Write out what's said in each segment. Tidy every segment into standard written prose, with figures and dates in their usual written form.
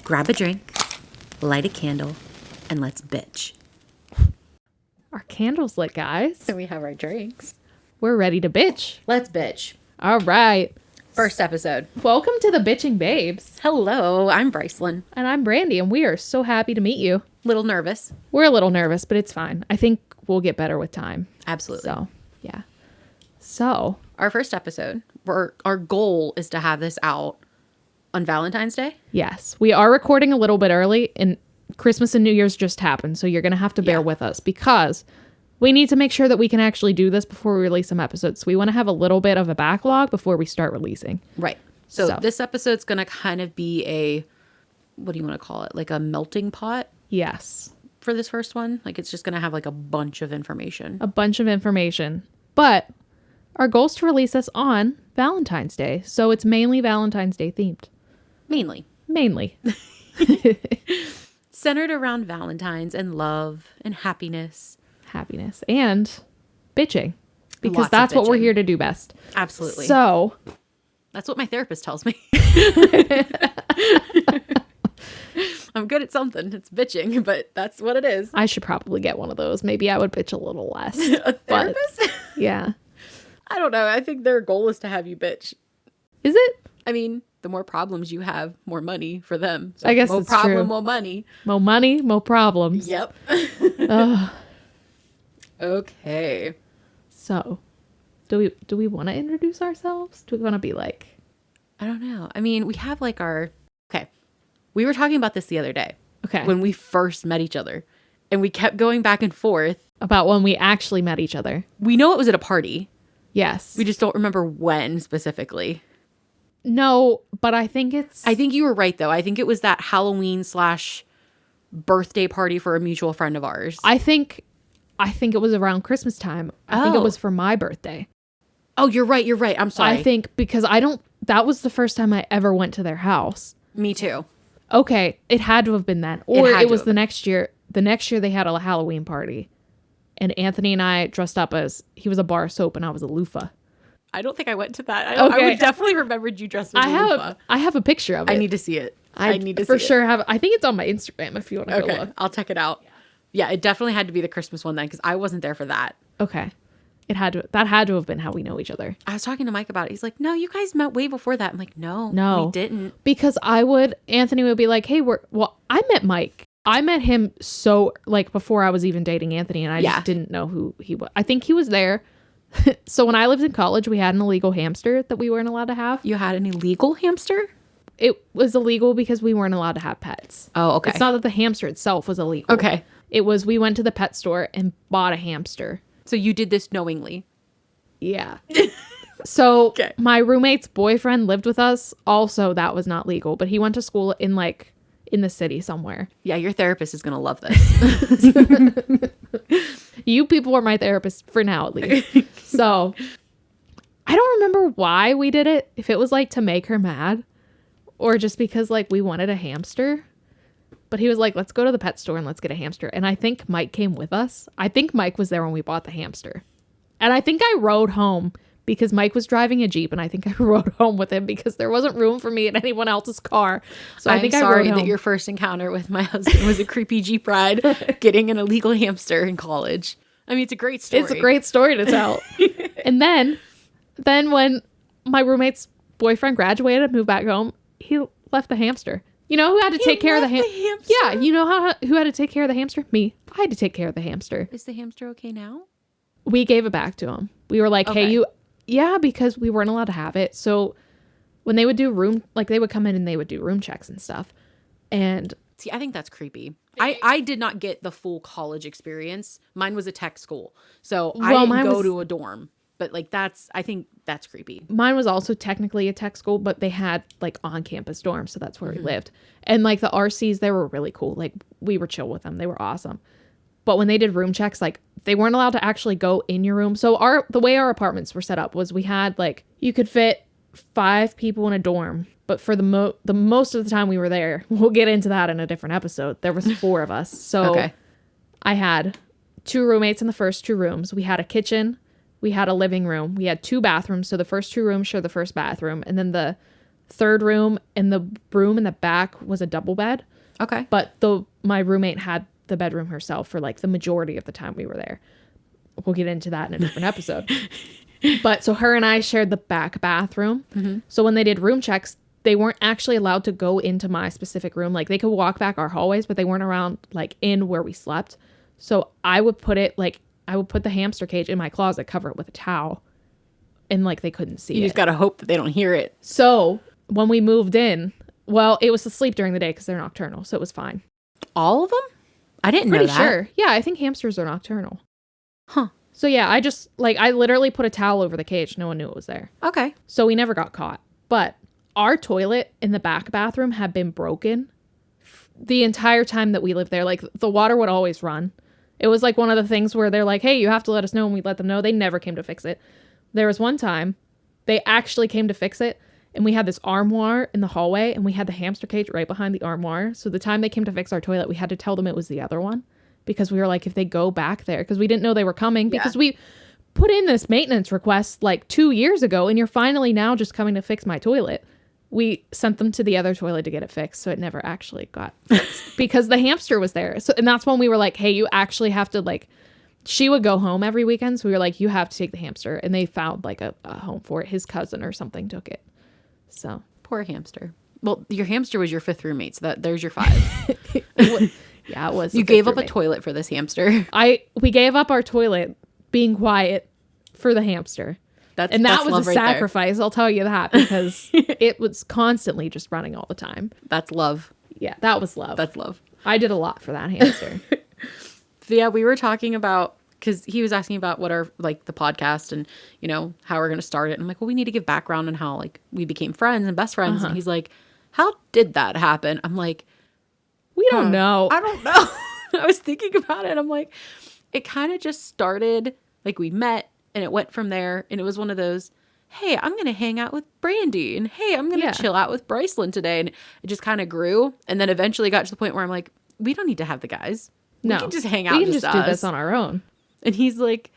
grab a drink, light a candle, and let's bitch. Our candle's lit, guys. And we have our drinks. We're ready to bitch. Let's bitch. All right. First episode. Welcome to the Bitching Babes. Hello, I'm Brycelyn. And I'm Brandy, and we are so happy to meet you. Little nervous. We're a little nervous, but it's fine. I think we'll get better with time. Absolutely. So, yeah. So, our first episode, our goal is to have this out on Valentine's Day. Yes. We are recording a little bit early, and Christmas and New Year's just happened, so you're going to have to bear with us because we need to make sure that we can actually do this before we release some episodes. So we want to have a little bit of a backlog before we start releasing. Right. So this episode's going to kind of be a, what do you want to call it? Like a melting pot? Yes. For this first one. Like it's just going to have like a bunch of information. A bunch of information. But our goal is to release this on Valentine's Day. So it's mainly Valentine's Day themed. Mainly. Centered around Valentine's and love and happiness. And bitching. Because Lots of that's what we're bitching. here to do best. Absolutely. So. That's what my therapist tells me. I'm good at something. It's bitching, but that's what it is. I should probably get one of those. Maybe I would bitch a little less. A therapist? But, yeah. I don't know. I think their goal is to have you bitch. Is it? I mean, the more problems you have, more money for them. So I guess more it's problem, true. more money. More money, more problems. Yep. Okay. So, do we want to introduce ourselves? Do we want to be like... I don't know. I mean, we have like okay. We were talking about this the other day. Okay. When we first met each other. And we kept going back and forth. About when we actually met each other. We know it was at a party. Yes. We just don't remember when specifically. No, but I think it's... I think you were right, though. I think it was that Halloween/birthday party for a mutual friend of ours. I think it was around Christmas time. I think it was for my birthday. Oh, you're right. I'm sorry. I think because that was the first time I ever went to their house. Me too. Okay, it had to have been then. Or it was the next year. The next year they had a Halloween party. And Anthony and I dressed up as, he was a bar of soap and I was a loofah. I don't think I went to that. I would definitely remembered you dressed as a loofah. I have a picture of it. I need to see it. I need to for see sure it. have. I think it's on my Instagram if you want to go look. I'll check it out. Yeah, it definitely had to be the Christmas one then because I wasn't there for that. Okay. That had to have been how we know each other. I was talking to Mike about it. He's like, no, you guys met way before that. I'm like, no, we didn't. Because Anthony would be like, hey, I met Mike. I met him before I was even dating Anthony and I just didn't know who he was. I think he was there. So when I lived in college, we had an illegal hamster that we weren't allowed to have. You had an illegal hamster? It was illegal because we weren't allowed to have pets. Oh, okay. It's not that the hamster itself was illegal. Okay. It was we went to the pet store and bought a hamster. So you did this knowingly? Yeah. So my roommate's boyfriend lived with us. Also, that was not legal, but he went to school in the city somewhere. Yeah, your therapist is going to love this. You people are my therapist for now, at least. So I don't remember why we did it. If it was to make her mad or just because we wanted a hamster. But he was like, let's go to the pet store and let's get a hamster. And I think Mike came with us. I think Mike was there when we bought the hamster. And I think I rode home because Mike was driving a Jeep. And I think I rode home with him because there wasn't room for me in anyone else's car. So I think I rode home. I'm sorry that your first encounter with my husband was a creepy Jeep ride getting an illegal hamster in college. I mean, it's a great story. It's a great story to tell. And then when my roommate's boyfriend graduated, moved back home, he left the hamster. You know who had to take care of the hamster? Yeah, you know who had to take care of the hamster? Me. I had to take care of the hamster. Is the hamster okay now? We gave it back to him. We were like, hey, because we weren't allowed to have it. So when they would do they would come in and they would do room checks and stuff. And see, I think that's creepy. I did not get the full college experience. Mine was a tech school. So I didn't go to a dorm. But I think that's creepy. Mine was also technically a tech school, but they had on-campus dorms, so that's where we lived. And the RCs, they were really cool. We were chill with them. They were awesome. But when they did room checks, they weren't allowed to actually go in your room. So the way our apartments were set up was we had you could fit 5 people in a dorm, but for the most of the time we were there, we'll get into that in a different episode. There was 4 of us. So I had 2 roommates in the first 2 rooms. We had a kitchen. We had a living room. We had 2 bathrooms. So the first 2 rooms share the first bathroom. And then the third room, and the room in the back was a double bed. Okay. But my roommate had the bedroom herself for like the majority of the time we were there. We'll get into that in a different episode. But so her and I shared the back bathroom. Mm-hmm. So when they did room checks, they weren't actually allowed to go into my specific room. Like they could walk back our hallways, but they weren't around like in where we slept. So I would put the hamster cage in my closet, cover it with a towel, and like they couldn't see it. You just got to hope that they don't hear it. So when we moved in, well, it was asleep during the day because they're nocturnal. So it was fine. All of them? I didn't know that. Pretty sure. Yeah, I think hamsters are nocturnal. Huh. So yeah, I literally put a towel over the cage. No one knew it was there. Okay. So we never got caught. But our toilet in the back bathroom had been broken the entire time that we lived there. Like the water would always run. It was like one of the things where they're like, hey, you have to let us know, and we let them know. They never came to fix it. There was one time they actually came to fix it, and we had this armoire in the hallway, and we had the hamster cage right behind the armoire. So the time they came to fix our toilet, we had to tell them it was the other one, because we were like, if they go back there, because we didn't know they were coming, because we put in this maintenance request like 2 years ago, and you're finally now just coming to fix my toilet. We sent them to the other toilet to get it fixed, so it never actually got fixed because the hamster was there. So, and that's when we were like, hey, you actually have to, like, she would go home every weekend, so we were like, you have to take the hamster. And they found like a home for it. His cousin or something took it. So poor hamster. Well, your hamster was your 5th roommate, so there's your 5. Yeah, it was. You gave up a toilet for this hamster. We gave up our toilet being quiet for the hamster. That was a sacrifice, I'll tell you that, because it was constantly just running all the time. That's love. Yeah, that was love. That's love. I did a lot for that hamster. So yeah, we were talking about, because he was asking about what our, like, the podcast and, you know, how we're going to start it. And I'm like, well, we need to give background on how, like, we became friends and best friends. And he's like, how did that happen? I'm like, we don't know. I don't know. I was thinking about it. I'm like, it kind of just started, like, we met. And it went from there, and it was one of those, hey, I'm going to hang out with Brandy, and hey, I'm going to chill out with Bryceland today. And it just kind of grew, and then eventually got to the point where I'm like, we don't need to have the guys. No. We can just hang out. We can just do this on our own. And he's like,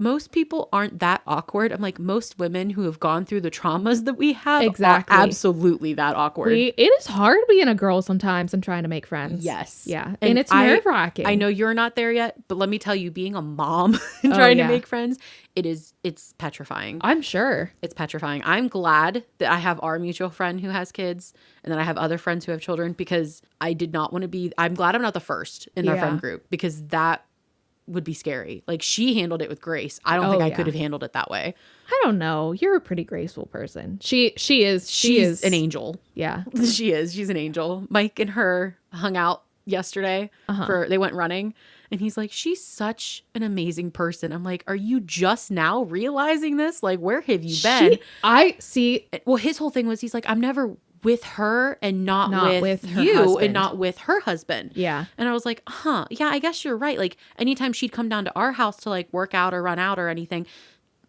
most people aren't that awkward. I'm like, most women who have gone through the traumas that we have are absolutely that awkward. It is hard being a girl sometimes and trying to make friends. Yes. Yeah. And it's nerve-wracking. I know you're not there yet, but let me tell you, being a mom and trying to make friends, it's petrifying. I'm sure. It's petrifying. I'm glad that I have our mutual friend who has kids, and then I have other friends who have children, because I did not want to be, I'm glad I'm not the first in our friend group, because that would be scary. Like, she handled it with grace. I don't think I could have handled it that way. I don't know. You're a pretty graceful person. She's an angel. Yeah. She is. She's an angel. Mike and her hung out yesterday they went running, and he's like, she's such an amazing person. I'm like, are you just now realizing this? Like, where have you been? I see. Well, his whole thing was, he's like, I'm never with her and not with her you husband. And not with her husband. Yeah. And I was like, yeah, I guess you're right. Like, anytime she'd come down to our house to, like, work out or run out or anything,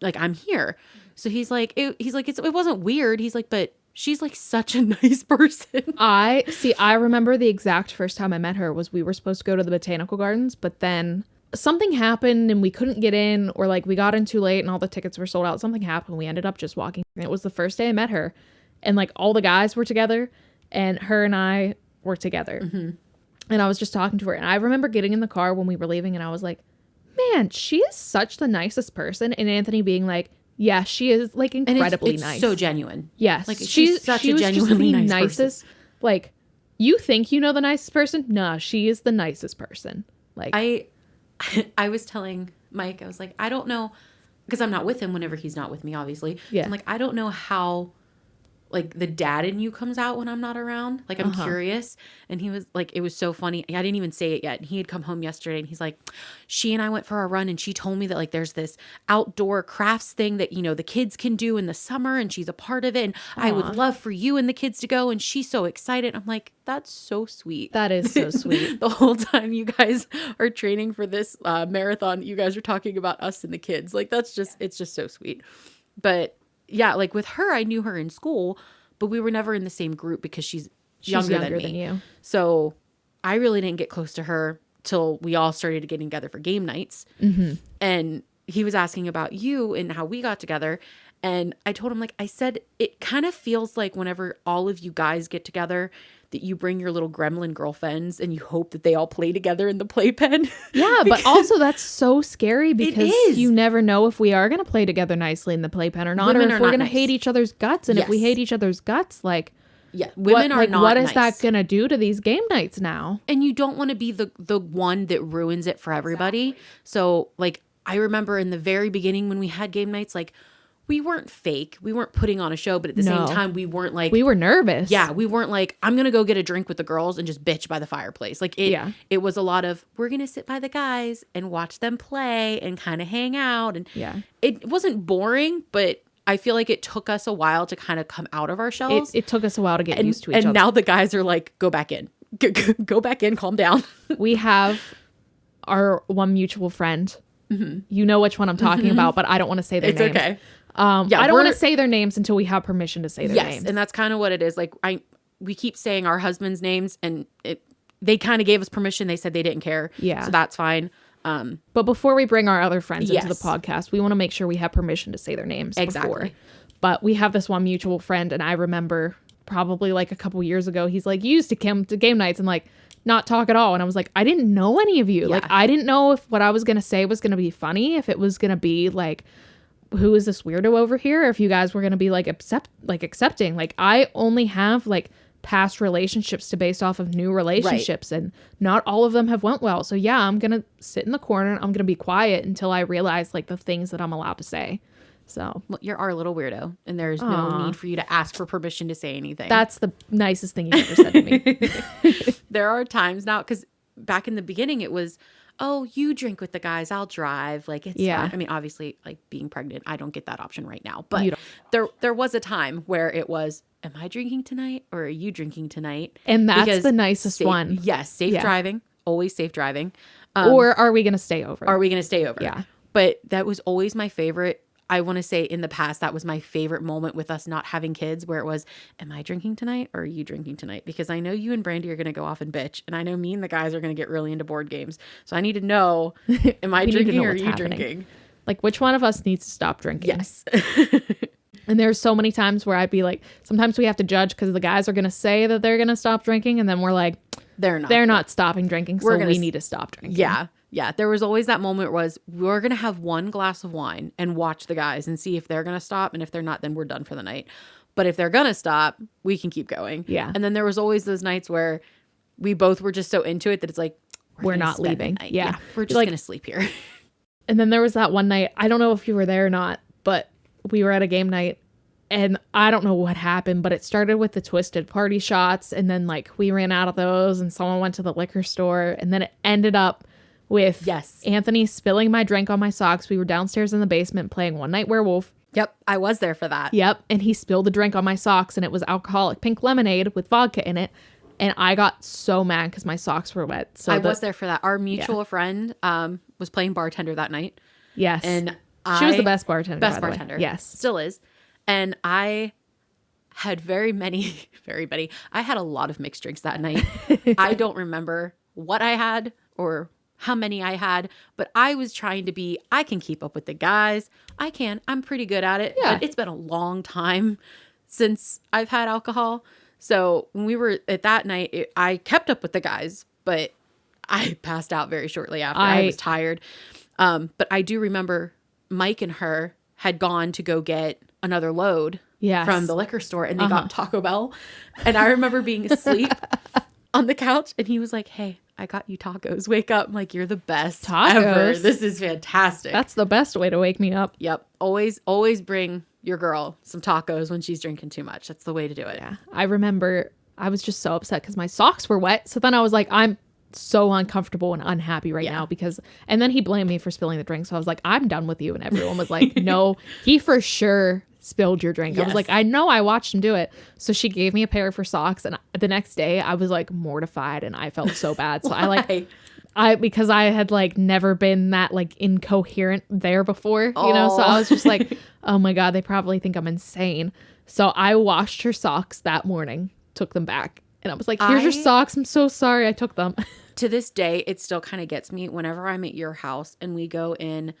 like, I'm here. So he's like, it wasn't weird. He's like, but she's, like, such a nice person. I remember the exact first time I met her was we were supposed to go to the botanical gardens, but then something happened and we couldn't get in, or like we got in too late and all the tickets were sold out. Something happened. We ended up just walking. And it was the first day I met her. And like all the guys were together and her and I were together. Mm-hmm. And I was just talking to her. And I remember getting in the car when we were leaving, and I was like, man, she is such the nicest person. And Anthony being like, yeah, she is, like, incredibly it's nice. So genuine. Yes. Like, she's such a genuinely nice nicest person. Like, you think you know the nicest person? Nah, she is the nicest person. Like, I was telling Mike, I was like, I don't know, because I'm not with him whenever he's not with me, obviously. Yeah. I'm like, I don't know how, like, the dad in you comes out when I'm not around. Like, I'm curious. And he was like, it was so funny. I didn't even say it yet. He had come home yesterday, and he's like, she and I went for a run, and she told me that, like, there's this outdoor crafts thing that, you know, the kids can do in the summer, and she's a part of it. And I would love for you and the kids to go. And she's so excited. I'm like, that's so sweet. That is so sweet. The whole time you guys are training for this marathon, you guys are talking about us and the kids. Like, it's just so sweet. But yeah, like with her, I knew her in school, but we were never in the same group because she's younger than you. So I really didn't get close to her till we all started getting together for game nights. Mm-hmm. And he was asking about you and how we got together. And I told him, like, I said, it kind of feels like whenever all of you guys get together that you bring your little gremlin girlfriends and you hope that they all play together in the playpen. Yeah, but also that's so scary because you never know if we are going to play together nicely in the playpen or not, Women or if we're going to hate each other's guts. And if we hate each other's guts, like, women are not what is nice. that going to do to these game nights now? And you don't want to be the one that ruins it for everybody. Exactly. So, like, I remember in the very beginning when we had game nights, like, we weren't fake. We weren't putting on a show, but at the same time, we weren't like... We were nervous. Yeah, we weren't like, I'm going to go get a drink with the girls and just bitch by the fireplace. Like, it was a lot of, we're going to sit by the guys and watch them play and kind of hang out. And it wasn't boring, but I feel like it took us a while to kind of come out of our shells. It took us a while to get used to each other. And now the guys are like, go back in. Go back in, calm down. We have our one mutual friend. Mm-hmm. You know which one I'm talking about, but I don't want to say their names. It's okay. I don't want to say their names until we have permission to say their names. And that's kind of what it is. Like, we keep saying our husbands' names, and they kind of gave us permission. They said they didn't care. Yeah. So that's fine. But before we bring our other friends into the podcast, we want to make sure we have permission to say their names before. But we have this one mutual friend, and I remember probably like a couple years ago, he's like, you used to come to game nights and like not talk at all. And I was like, I didn't know any of you. Like, I didn't know if what I was going to say was going to be funny, if it was going to be like, who is this weirdo over here? If you guys were going to be like accepting, like I only have like past relationships to base off of new relationships, and not all of them have went well. So yeah, I'm going to sit in the corner and I'm going to be quiet until I realize like the things that I'm allowed to say. So you're our little weirdo, and there's no need for you to ask for permission to say anything. That's the nicest thing you ever said to me. There are times now, because back in the beginning it was, oh, you drink with the guys, I'll drive. Like, it's fine. I mean, obviously, like being pregnant, I don't get that option right now. But there was a time where it was, am I drinking tonight or are you drinking tonight? And that's the nicest one. Yes, safe driving. Always safe driving. Or are we going to stay over? Are we going to stay over? Yeah. But that was always my favorite. I want to say in the past, that was my favorite moment with us not having kids, where it was, am I drinking tonight or are you drinking tonight? Because I know you and Brandy are going to go off and bitch. And I know me and the guys are going to get really into board games. So I need to know, am I drinking or are you drinking? Like, which one of us needs to stop drinking? Yes. And there's so many times where I'd be like, sometimes we have to judge because the guys are going to say that they're going to stop drinking. And then we're like, they're not stopping drinking. So we need to stop drinking. Yeah. Yeah, there was always that moment where we're going to have one glass of wine and watch the guys and see if they're going to stop. And if they're not, then we're done for the night. But if they're going to stop, we can keep going. Yeah. And then there was always those nights where we both were just so into it that it's like, we're not leaving. Yeah. We're just going to sleep here. And then there was that one night, I don't know if you were there or not, but we were at a game night and I don't know what happened, but it started with the Twisted Party shots. And then like we ran out of those and someone went to the liquor store, and then it ended up with Anthony spilling my drink on my socks. We were downstairs in the basement playing One Night Werewolf. Yep, I was there for that. Yep, and he spilled the drink on my socks, and it was alcoholic pink lemonade with vodka in it. And I got so mad because my socks were wet. So I was there for that. Our mutual friend was playing bartender that night. Yes. And she was the best bartender. Best bartender. Yes. Still is. And I had very many, I had a lot of mixed drinks that night. I don't remember what I had or how many I had, but I was trying to be, I can keep up with the guys. I'm pretty good at it. Yeah. But it's been a long time since I've had alcohol. So when we were at that night, I kept up with the guys, but I passed out very shortly after. I was tired. But I do remember Mike and her had gone to go get another load from the liquor store, and they got Taco Bell. And I remember being asleep on the couch, and he was like, hey, I got you tacos. Wake up. I'm like, you're the best ever. This is fantastic. That's the best way to wake me up. Yep. Always bring your girl some tacos when she's drinking too much. That's the way to do it. Yeah. I remember I was just so upset because my socks were wet. So then I was like, I'm so uncomfortable and unhappy right now and then he blamed me for spilling the drink. So I was like, I'm done with you. And everyone was like, no, he for sure spilled your drink. I was like, I know, I watched him do it. So she gave me a pair for socks, and the next day I was like mortified and I felt so bad. So because I had like never been that like incoherent there before, you know, so I was just like, oh my God, they probably think I'm insane. So I washed her socks that morning, took them back, and I was like, here's your socks. I'm so sorry I took them. To this day, it still kind of gets me whenever I'm at your house and we go in,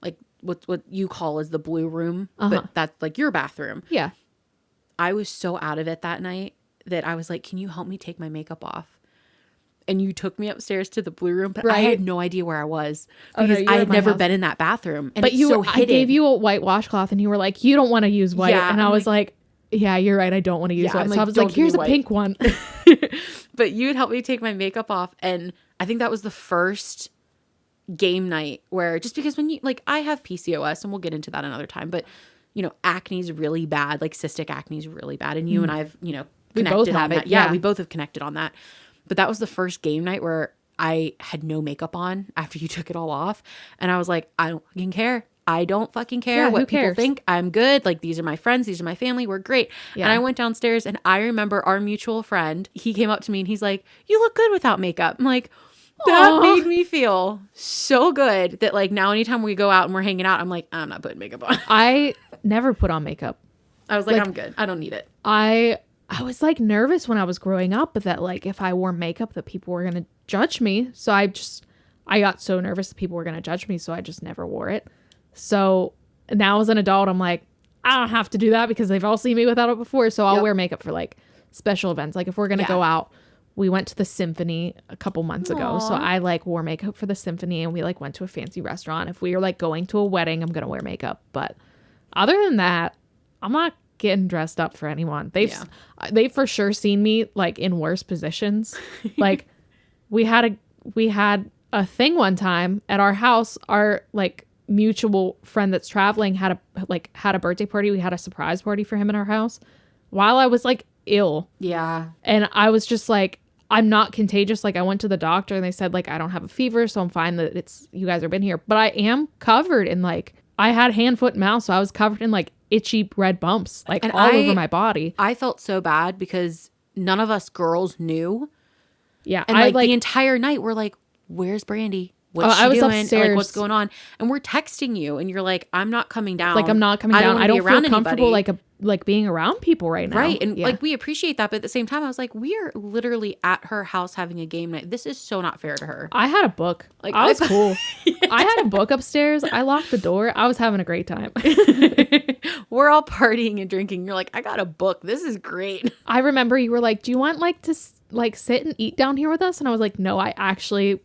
like what you call as the blue room, but that's like your bathroom. Yeah. I was so out of it that night that I was like, can you help me take my makeup off? And you took me upstairs to the blue room, but I had no idea where I was because I had never been in that bathroom. And but I gave you a white washcloth and you were like, you don't want to use white. Yeah, and I was like, yeah, you're right. I don't want to use white. So I was like, here's a pink one. But you had helped me take my makeup off. And I think that was the first game night where, just because when you, like, I have PCOS and we'll get into that another time, but you know, acne is really bad. Like cystic acne is really bad. And you and I've, you know, connected on that. Yeah, we both have connected on that. But that was the first game night where I had no makeup on after you took it all off. And I was like, I don't fucking care. I don't fucking care what people think. I'm good. Like, these are my friends. These are my family. We're great. Yeah. And I went downstairs and I remember our mutual friend, he came up to me and he's like, you look good without makeup. I'm like, that made me feel so good that like now anytime we go out and we're hanging out, I'm like, I'm not putting makeup on. I never put on makeup. I was like I'm good. I don't need it. I was like nervous when I was growing up, but that like if I wore makeup that people were going to judge me. So I got so nervous that people were going to judge me. So I just never wore it. So now as an adult, I'm like, I don't have to do that because they've all seen me without it before. So I'll wear makeup for like special events. Like if we're going to go out, we went to the symphony a couple months ago. So I like wore makeup for the symphony and we like went to a fancy restaurant. If we are like going to a wedding, I'm going to wear makeup. But other than that, I'm not getting dressed up for anyone. They've for sure seen me like in worse positions. Like we had a thing one time at our house. Our like mutual friend that's traveling had a birthday party. We had a surprise party for him in our house while I was like ill. Yeah. And I was just like, I'm not contagious. Like I went to the doctor and they said like I don't have a fever, so I'm fine that it's you guys have been here. But I am covered in like I had hand, foot, and mouth, so I was covered in like itchy red bumps like all over my body. I felt so bad because none of us girls knew. Yeah. And like the entire night we're like, where's Brandy? What's she doing? Upstairs. Like, what's going on? And we're texting you and you're like, I'm not coming down. Like I'm not coming down. I don't feel comfortable like being around people right now. Right. And like we appreciate that, but at the same time I was like, we are literally at her house having a game night. This is so not fair to her. I had a book. Like I was cool. I had a book upstairs. I locked the door. I was having a great time. We're all partying and drinking. You're like, I got a book. This is great. I remember you were like, do you want like to like sit and eat down here with us? And I was like, no, I actually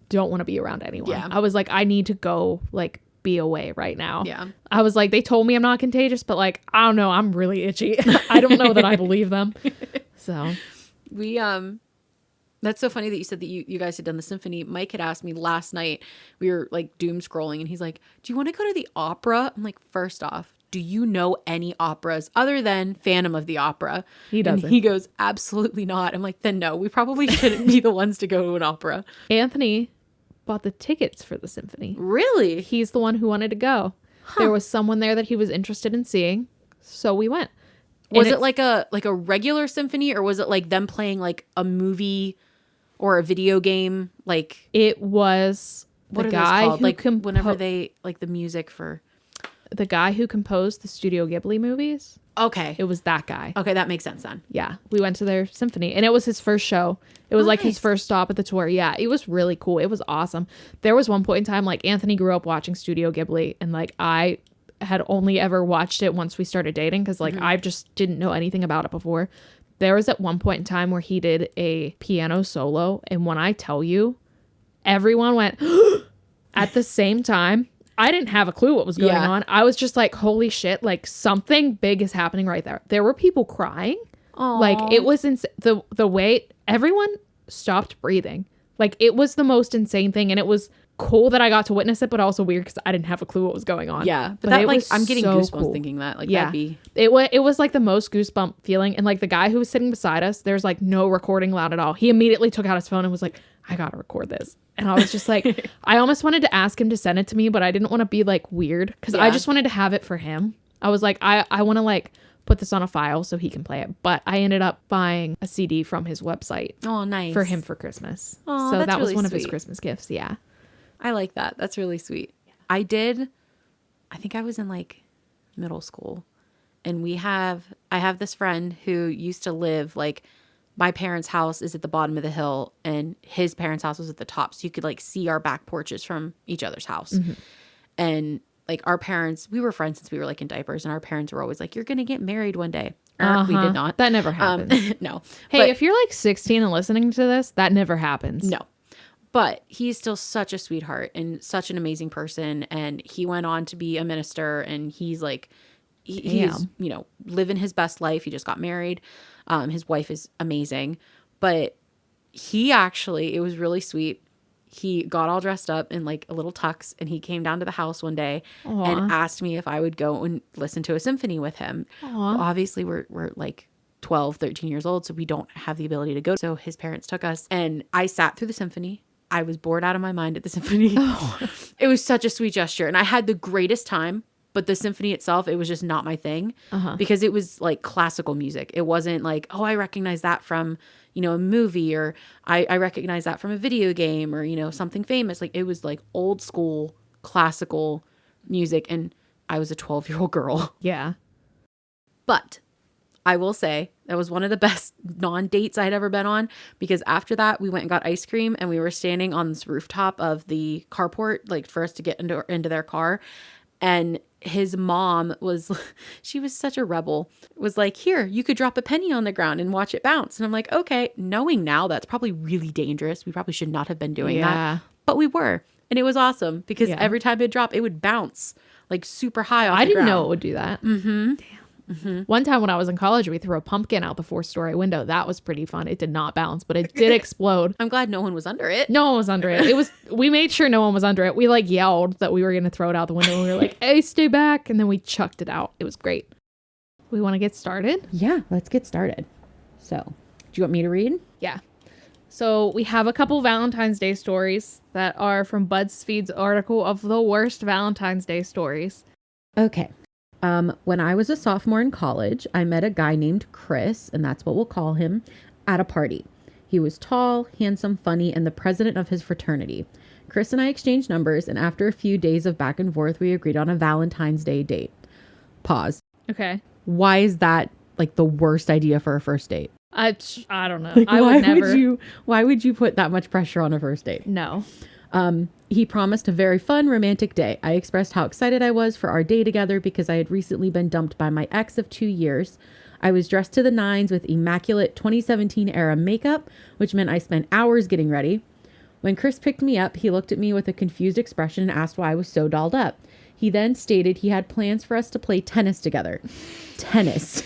don't want to be around anyone. Yeah. I was like, I need to go like be away right now. Yeah. I was like, they told me I'm not contagious, but like, I don't know. I'm really itchy. I don't know that I believe them. So we, that's so funny that you said that you guys had done the symphony. Mike had asked me last night, we were like doom scrolling and he's like, do you want to go to the opera? I'm like, first off, do you know any operas other than Phantom of the Opera? He doesn't. And he goes, absolutely not. I'm like, then no, we probably shouldn't be the ones to go to an opera. Anthony bought the tickets for the symphony. Really? He's the one who wanted to go. Huh. There was someone there that he was interested in seeing, so we went. Was it like a regular symphony, or was it like them playing like a movie or a video game? Like it was the guy who like whenever they like the music for the guy who composed the Studio Ghibli movies. Okay. It was that guy. Okay, that makes sense then. Yeah. We went to their symphony and it was his first show. It was like his first stop at the tour. Yeah. It was really cool. It was awesome. There was one point in time, like Anthony grew up watching Studio Ghibli and like I had only ever watched it once we started dating because like I just didn't know anything about it before. There was at one point in time where he did a piano solo. And when I tell you, everyone went at the same time. I didn't have a clue what was going on. I was just like, holy shit, like something big is happening right there. There were people crying. Aww. Like it was the way everyone stopped breathing. Like it was the most insane thing. And it was cool that I got to witness it, but also weird because I didn't have a clue what was going on. Yeah. But that like, I'm getting so goosebumps thinking that. Like that'd be. It was like the most goosebump feeling. And like the guy who was sitting beside us, there's like no recording allowed at all. He immediately took out his phone and was like, I gotta record this. And I was just like, I almost wanted to ask him to send it to me, but I didn't want to be like weird because I just wanted to have it for him. I was like, I want to like put this on a file so he can play it. But I ended up buying a CD from his website. Oh, nice. For him for Christmas. Oh, so that really was one sweet. Of his Christmas gifts. Yeah. I like that. That's really sweet. I think I was in like middle school and I have this friend who used to live like my parents' house is at the bottom of the hill and his parents' house was at the top. So you could like see our back porches from each other's house. Mm-hmm. And like our parents, we were friends since we were like in diapers, and our parents were always like, you're going to get married one day. We did not. That never happened. No. Hey, but if you're like 16 and listening to this, that never happens. No. But he's still such a sweetheart and such an amazing person. And he went on to be a minister, and he's like, he's, you know, living his best life. He just got married. His wife is amazing. But he actually, it was really sweet. He got all dressed up in like a little tux, and he came down to the house one day and asked me if I would go and listen to a symphony with him. Well, obviously we're like 12, 13 years old, so we don't have the ability to go. So his parents took us, and I sat through the symphony. I was bored out of my mind at the symphony. It was such a sweet gesture, and I had the greatest time. But the symphony itself, it was just not my thing because it was like classical music. It wasn't like, oh, I recognize that from, you know, a movie, or I recognize that from a video game, or, you know, something famous. Like, it was like old school classical music. And I was a 12-year-old girl. Yeah. But I will say that was one of the best non-dates I'd ever been on, because after that we went and got ice cream, and we were standing on this rooftop of the carport, like for us to get into their car. And his mom she was such a rebel, was like, here, you could drop a penny on the ground and watch it bounce. And I'm like, okay, knowing now that's probably really dangerous. We probably should not have been doing that. But we were. And it was awesome because every time it dropped, it would bounce like super high off the ground. I didn't know it would do that. Mm-hmm. Damn. Mm-hmm. One time when I was in college, we threw a pumpkin out the 4-story window. That was pretty fun. It did not bounce, but it did explode. I'm glad no one was under it. No one was under it. We made sure no one was under it. We like yelled that we were going to throw it out the window, and we were like, hey, stay back. And then we chucked it out. It was great. We want to get started? Yeah, let's get started. So, do you want me to read? Yeah. So we have a couple Valentine's Day stories that are from BuzzFeed's article of the worst Valentine's Day stories. Okay. When I was a sophomore in college, I met a guy named Chris, and that's what we'll call him, at a party. He was tall, handsome, funny, and the president of his fraternity. Chris and I exchanged numbers, and after a few days of back and forth, we agreed on a Valentine's Day date. Pause. Okay. Why is that like the worst idea for a first date? I don't know. Like, I would never. Why would you put that much pressure on a first date? No. He promised a very fun, romantic day. I expressed how excited I was for our day together because I had recently been dumped by my ex of 2 years. I was dressed to the nines with immaculate 2017 era makeup, which meant I spent hours getting ready. When Chris picked me up, he looked at me with a confused expression and asked why I was so dolled up. He then stated he had plans for us to play tennis together. Tennis.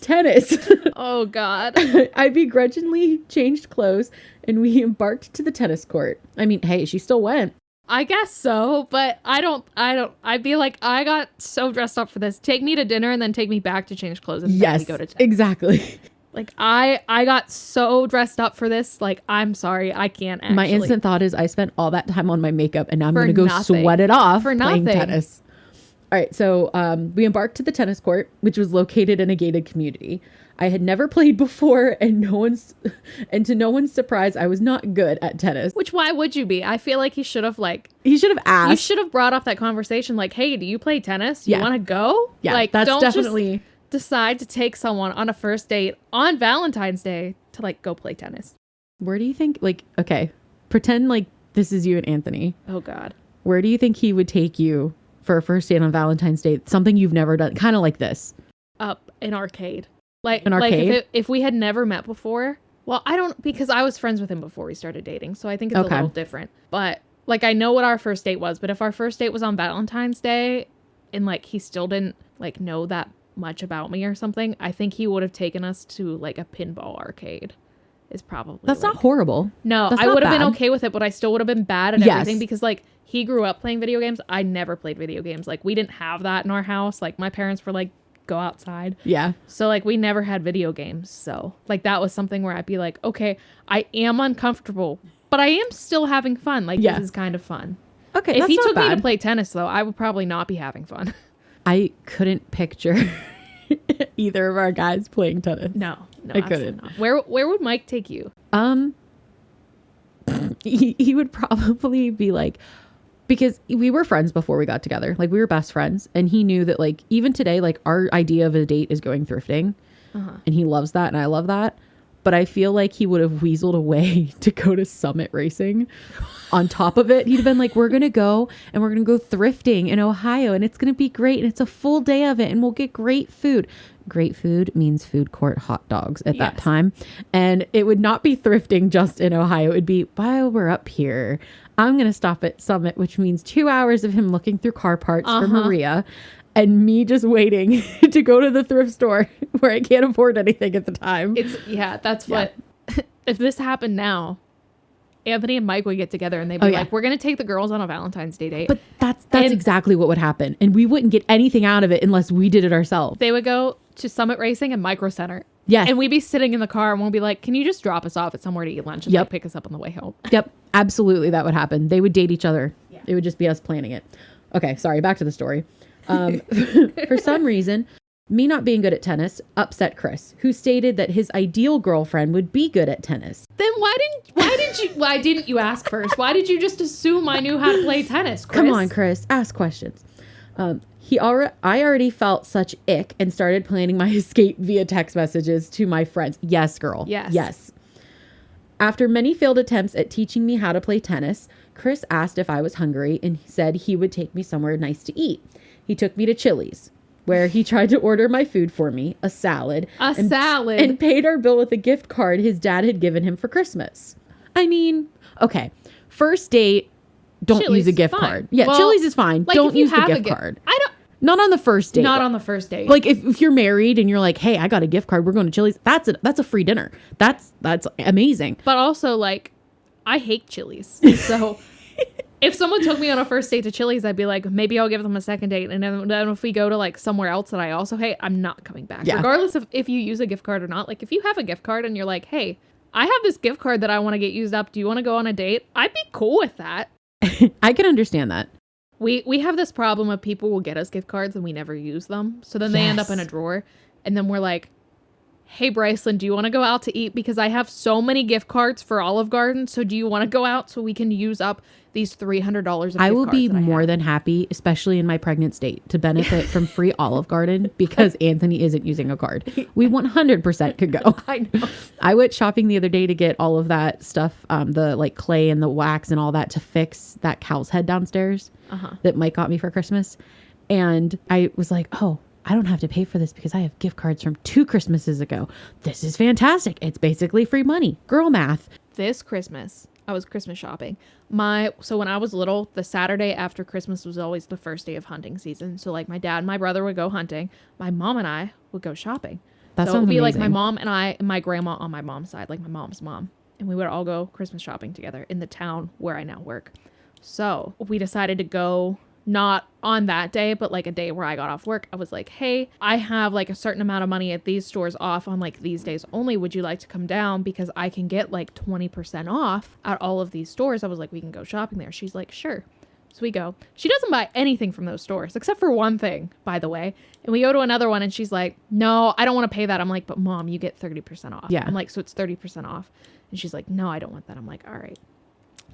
Tennis. Oh, God. I begrudgingly changed clothes, and we embarked to the tennis court. I mean, hey, she still went. I guess so, but I'd be like, I got so dressed up for this. Take me to dinner and then take me back to change clothes and then we go to tennis. Exactly. Like, I got so dressed up for this. Like, I'm sorry, I can't actually. My instant thought is I spent all that time on my makeup, and now I'm going to go sweat it off for playing tennis. All right, so we embarked to the tennis court, which was located in a gated community. I had never played before, and to no one's surprise, I was not good at tennis. Which, why would you be? I feel like he should have asked. You should have brought up that conversation, like, hey, do you play tennis? You want to go? Yeah, like, that's don't definitely... just decide to take someone on a first date on Valentine's Day to, like, go play tennis. Where do you think, like, okay, pretend like this is you and Anthony. Oh, God. Where do you think he would take you for a first date on Valentine's Day? Something you've never done, kind of like this. An arcade. Like, an arcade? Like if we had never met before, well, because I was friends with him before we started dating, so I think it's a little different. But, like, I know what our first date was, but if our first date was on Valentine's Day and, like, he still didn't, like, know that much about me or something, I think he would have taken us to, like, a pinball arcade. Is probably That's not horrible. No, I would have been okay with it, but I still would have been bad at everything because, like, he grew up playing video games. I never played video games. Like, we didn't have that in our house. Like, my parents were like, go outside. Yeah. So, like, we never had video games. So, like, that was something where I'd be like, okay, I am uncomfortable, but I am still having fun. Like, this is kind of fun. Okay, if he took me to play tennis, though, I would probably not be having fun. I couldn't picture either of our guys playing tennis. No, I couldn't. Not. Where would Mike take you? He would probably be like, because we were friends before we got together. Like, we were best friends, and he knew that, like, even today, like, our idea of a date is going thrifting, and he loves that, and I love that. but I feel like he would have weaseled away to go to Summit Racing. On top of it, he'd have been like, we're going to go and we're going to go thrifting in Ohio and it's going to be great. And it's a full day of it and we'll get great food. Great food means food court hot dogs at that time. And it would not be thrifting just in Ohio. It would be, while we're up here, I'm going to stop at Summit, which means 2 hours of him looking through car parts for Maria and me just waiting to go to the thrift store where I can't afford anything at the time. That's what, if this happened now, Anthony and Mike would get together and they'd be like, we're going to take the girls on a Valentine's Day date. But that's exactly what would happen. And we wouldn't get anything out of it unless we did it ourselves. They would go to Summit Racing and Micro Center. Yeah. And we'd be sitting in the car and we'll be like, can you just drop us off at somewhere to eat lunch and like, pick us up on the way home? Yep. Absolutely. That would happen. They would date each other. Yeah. It would just be us planning it. Okay. Sorry. Back to the story. For some reason, me not being good at tennis upset Chris, who stated that his ideal girlfriend would be good at tennis. Then why didn't you ask first? Why did you just assume I knew how to play tennis, Chris? Come on, Chris, ask questions. I already felt such ick and started planning my escape via text messages to my friends. Yes, girl. Yes. After many failed attempts at teaching me how to play tennis, Chris asked if I was hungry and he said he would take me somewhere nice to eat. He took me to Chili's, where he tried to order my food for me, a salad. And paid our bill with a gift card his dad had given him for Christmas. I mean, okay. First date, don't use a gift card. Yeah, well, Chili's is fine. Like don't use the gift card. Not on the first date. Not on the first date. Like if you're married and you're like, hey, I got a gift card, we're going to Chili's. That's a free dinner. That's amazing. But also, like, I hate Chili's. So if someone took me on a first date to Chili's, I'd be like, maybe I'll give them a second date. And then if we go to like somewhere else that I also hate, I'm not coming back. Yeah. Regardless of if you use a gift card or not. Like if you have a gift card and you're like, hey, I have this gift card that I want to get used up. Do you want to go on a date? I'd be cool with that. I can understand that. We have this problem of people will get us gift cards and we never use them. So then they end up in a drawer. And then we're like, hey, Bryceland, do you want to go out to eat? Because I have so many gift cards for Olive Garden. So do you want to go out so we can use up these $300 of I will be more than happy, especially in my pregnant state, to benefit from free Olive Garden because Anthony isn't using a card. We 100% could go. I know. I went shopping the other day to get all of that stuff, the like clay and the wax and all that to fix that cow's head downstairs that Mike got me for Christmas. And I was like, oh, I don't have to pay for this because I have gift cards from 2 Christmases ago. This is fantastic. It's basically free money. Girl math. This Christmas, I was Christmas shopping. So when I was little, the Saturday after Christmas was always the first day of hunting season. So like my dad and my brother would go hunting. My mom and I would go shopping. That so it would be amazing. Like my mom and I and my grandma on my mom's side, like my mom's mom. And we would all go Christmas shopping together in the town where I now work. So we decided to go not on that day, but like a day where I got off work. I was like, hey, I have like a certain amount of money at these stores off on like these days only. Would you like to come down? Because I can get like 20% off at all of these stores. I was like, we can go shopping there. She's like, sure. So we go. She doesn't buy anything from those stores except for one thing, by the way. And we go to another one and she's like, no, I don't want to pay that. I'm like, but Mom, you get 30% off. Yeah. I'm like, so it's 30% off. And she's like, no, I don't want that. I'm like, all right.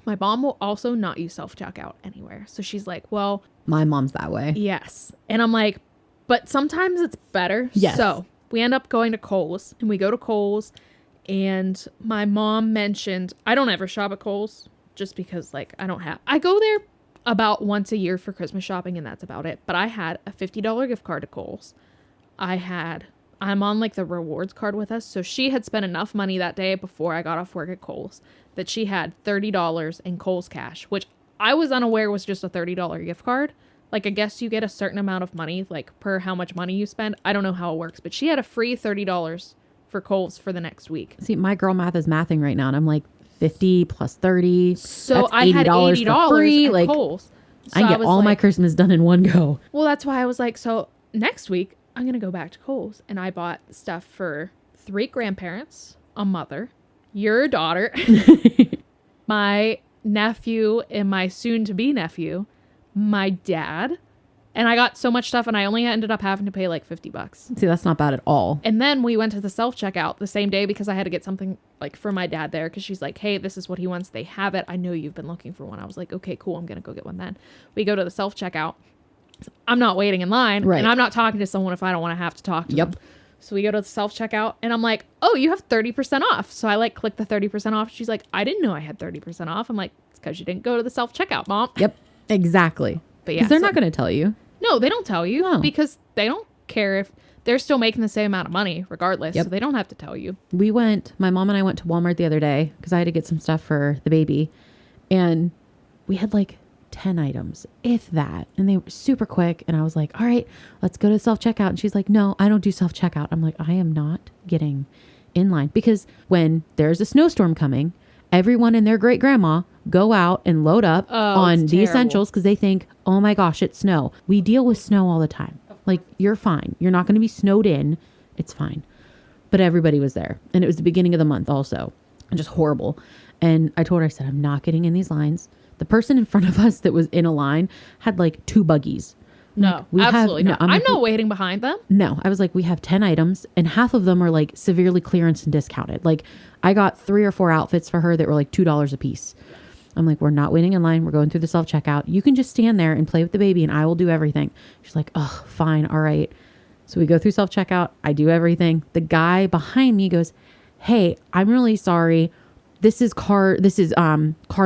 My mom will also not use self-checkout anywhere. So she's like, well, my mom's that way. Yes. And I'm like, but sometimes it's better. Yes. So we end up going to Kohl's and we go to Kohl's and my mom mentioned, I don't ever shop at Kohl's just because like I go there about once a year for Christmas shopping and that's about it. But I had a $50 gift card to Kohl's. I'm on like the rewards card with us. So she had spent enough money that day before I got off work at Kohl's that she had $30 in Kohl's cash, which I was unaware was just a $30 gift card. Like, I guess you get a certain amount of money, like per how much money you spend. I don't know how it works, but she had a free $30 for Kohl's for the next week. See, my girl math is mathing right now, and I'm like 50 plus 30. So that's I had $80 for free. at like, Kohl's. So I can get all my Christmas done in one go. Well, that's why I was like, so next week I'm going to go back to Kohl's. And I bought stuff for 3 grandparents, a mother, your daughter, my nephew and my soon-to-be nephew, my dad, and I got so much stuff and I only ended up having to pay like $50. See, that's not bad at all. And then we went to the self-checkout the same day because I had to get something like for my dad there because she's like, hey, this is what he wants. They have it. I know you've been looking for one. I was like, okay, cool. I'm going to go get one then. We go to the self-checkout. I'm not waiting in line, right, and I'm not talking to someone if I don't want to have to talk to them. So we go to the self-checkout and I'm like, oh, you have 30% off. So I like click the 30% off. She's like, I didn't know I had 30% off. I'm like, it's because you didn't go to the self-checkout, Mom. Yep, exactly. But yeah, they're not going to tell you. No, they don't tell you because they don't care if they're still making the same amount of money regardless. Yep. So they don't have to tell you. My mom and I went to Walmart the other day because I had to get some stuff for the baby. And we had like 10 items, if that. And they were super quick. And I was like, all right, let's go to self-checkout. And she's like, no, I don't do self-checkout. I'm like, I am not getting in line. Because when there's a snowstorm coming, everyone and their great grandma go out and load up on the essentials because they think, oh my gosh, it's snow. We deal with snow all the time. Like, you're fine. You're not going to be snowed in. It's fine. But everybody was there. And it was the beginning of the month also. And just horrible. And I told her, I said, I'm not getting in these lines. The person in front of us that was in a line had like 2 buggies. No, absolutely not. I'm not waiting behind them. No, I was like, we have 10 items and half of them are like severely clearance and discounted. Like, I got 3 or 4 outfits for her that were like $2 a piece. I'm like, we're not waiting in line. We're going through the self-checkout. You can just stand there and play with the baby and I will do everything. She's like, oh, fine. All right. So we go through self-checkout. I do everything. The guy behind me goes, hey, I'm really sorry. This is card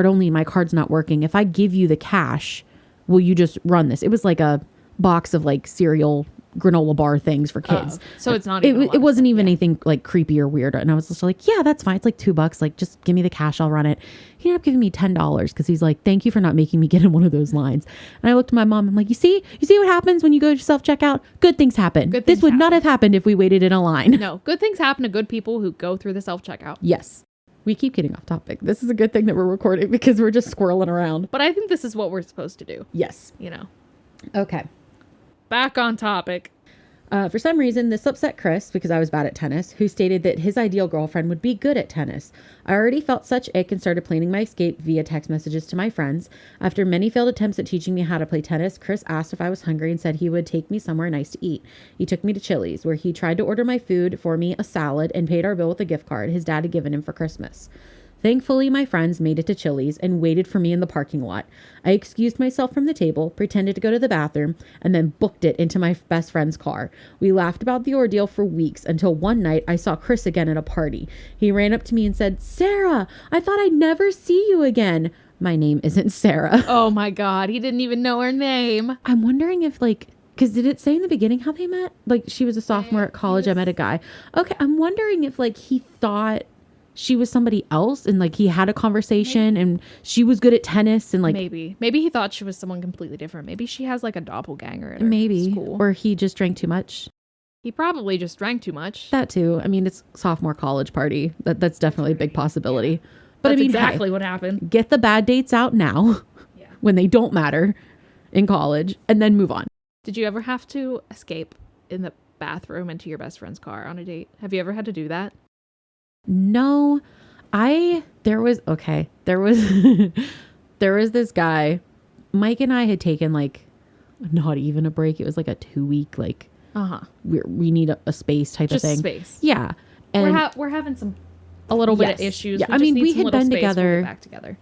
only. My card's not working. If I give you the cash, will you just run this? It was like a box of like cereal granola bar things for kids. So it's not even it wasn't even anything like creepy or weird. And I was just like, yeah, that's fine. It's like $2. Like, just give me the cash. I'll run it. He ended up giving me $10 because he's like, thank you for not making me get in one of those lines. And I looked at my mom. I'm like, you see what happens when you go to self-checkout? Good things happen. This would not have happened if we waited in a line. No, good things happen to good people who go through the self-checkout. Yes. We keep getting off topic. This is a good thing that we're recording because we're just squirreling around. But I think this is what we're supposed to do. Yes. Okay. Back on topic. For some reason, this upset Chris because I was bad at tennis, who stated that his ideal girlfriend would be good at tennis. I already felt such ick and started planning my escape via text messages to my friends. After many failed attempts at teaching me how to play tennis, Chris asked if I was hungry and said he would take me somewhere nice to eat. He took me to Chili's, where he tried to order my food for me, a salad, and paid our bill with a gift card his dad had given him for Christmas. Thankfully, my friends made it to Chili's and waited for me in the parking lot. I excused myself from the table, pretended to go to the bathroom, and then booked it into my best friend's car. We laughed about the ordeal for weeks until one night I saw Chris again at a party. He ran up to me and said, Sarah, I thought I'd never see you again. My name isn't Sarah. Oh my God, he didn't even know her name. I'm wondering if because did it say in the beginning how they met? Like, she was a sophomore at college. I met a guy. Okay, I'm wondering if he thought she was somebody else and he had a conversation and she was good at tennis and maybe he thought she was someone completely different. Maybe she has a doppelganger in her school. Or he just drank too much. He probably just drank too much. That too. I mean, it's sophomore college party. That's definitely a big possibility. But that's exactly what happened. Get the bad dates out now when they don't matter in college and then move on. Did you ever have to escape in the bathroom into your best friend's car on a date? Have you ever had to do that? No, there was this guy, Mike and I had taken not even a break. It was a 2-week, we need a space type just of thing. Space. Yeah. And we're having a little bit of issues. Yeah. We had been together. We'll get back together.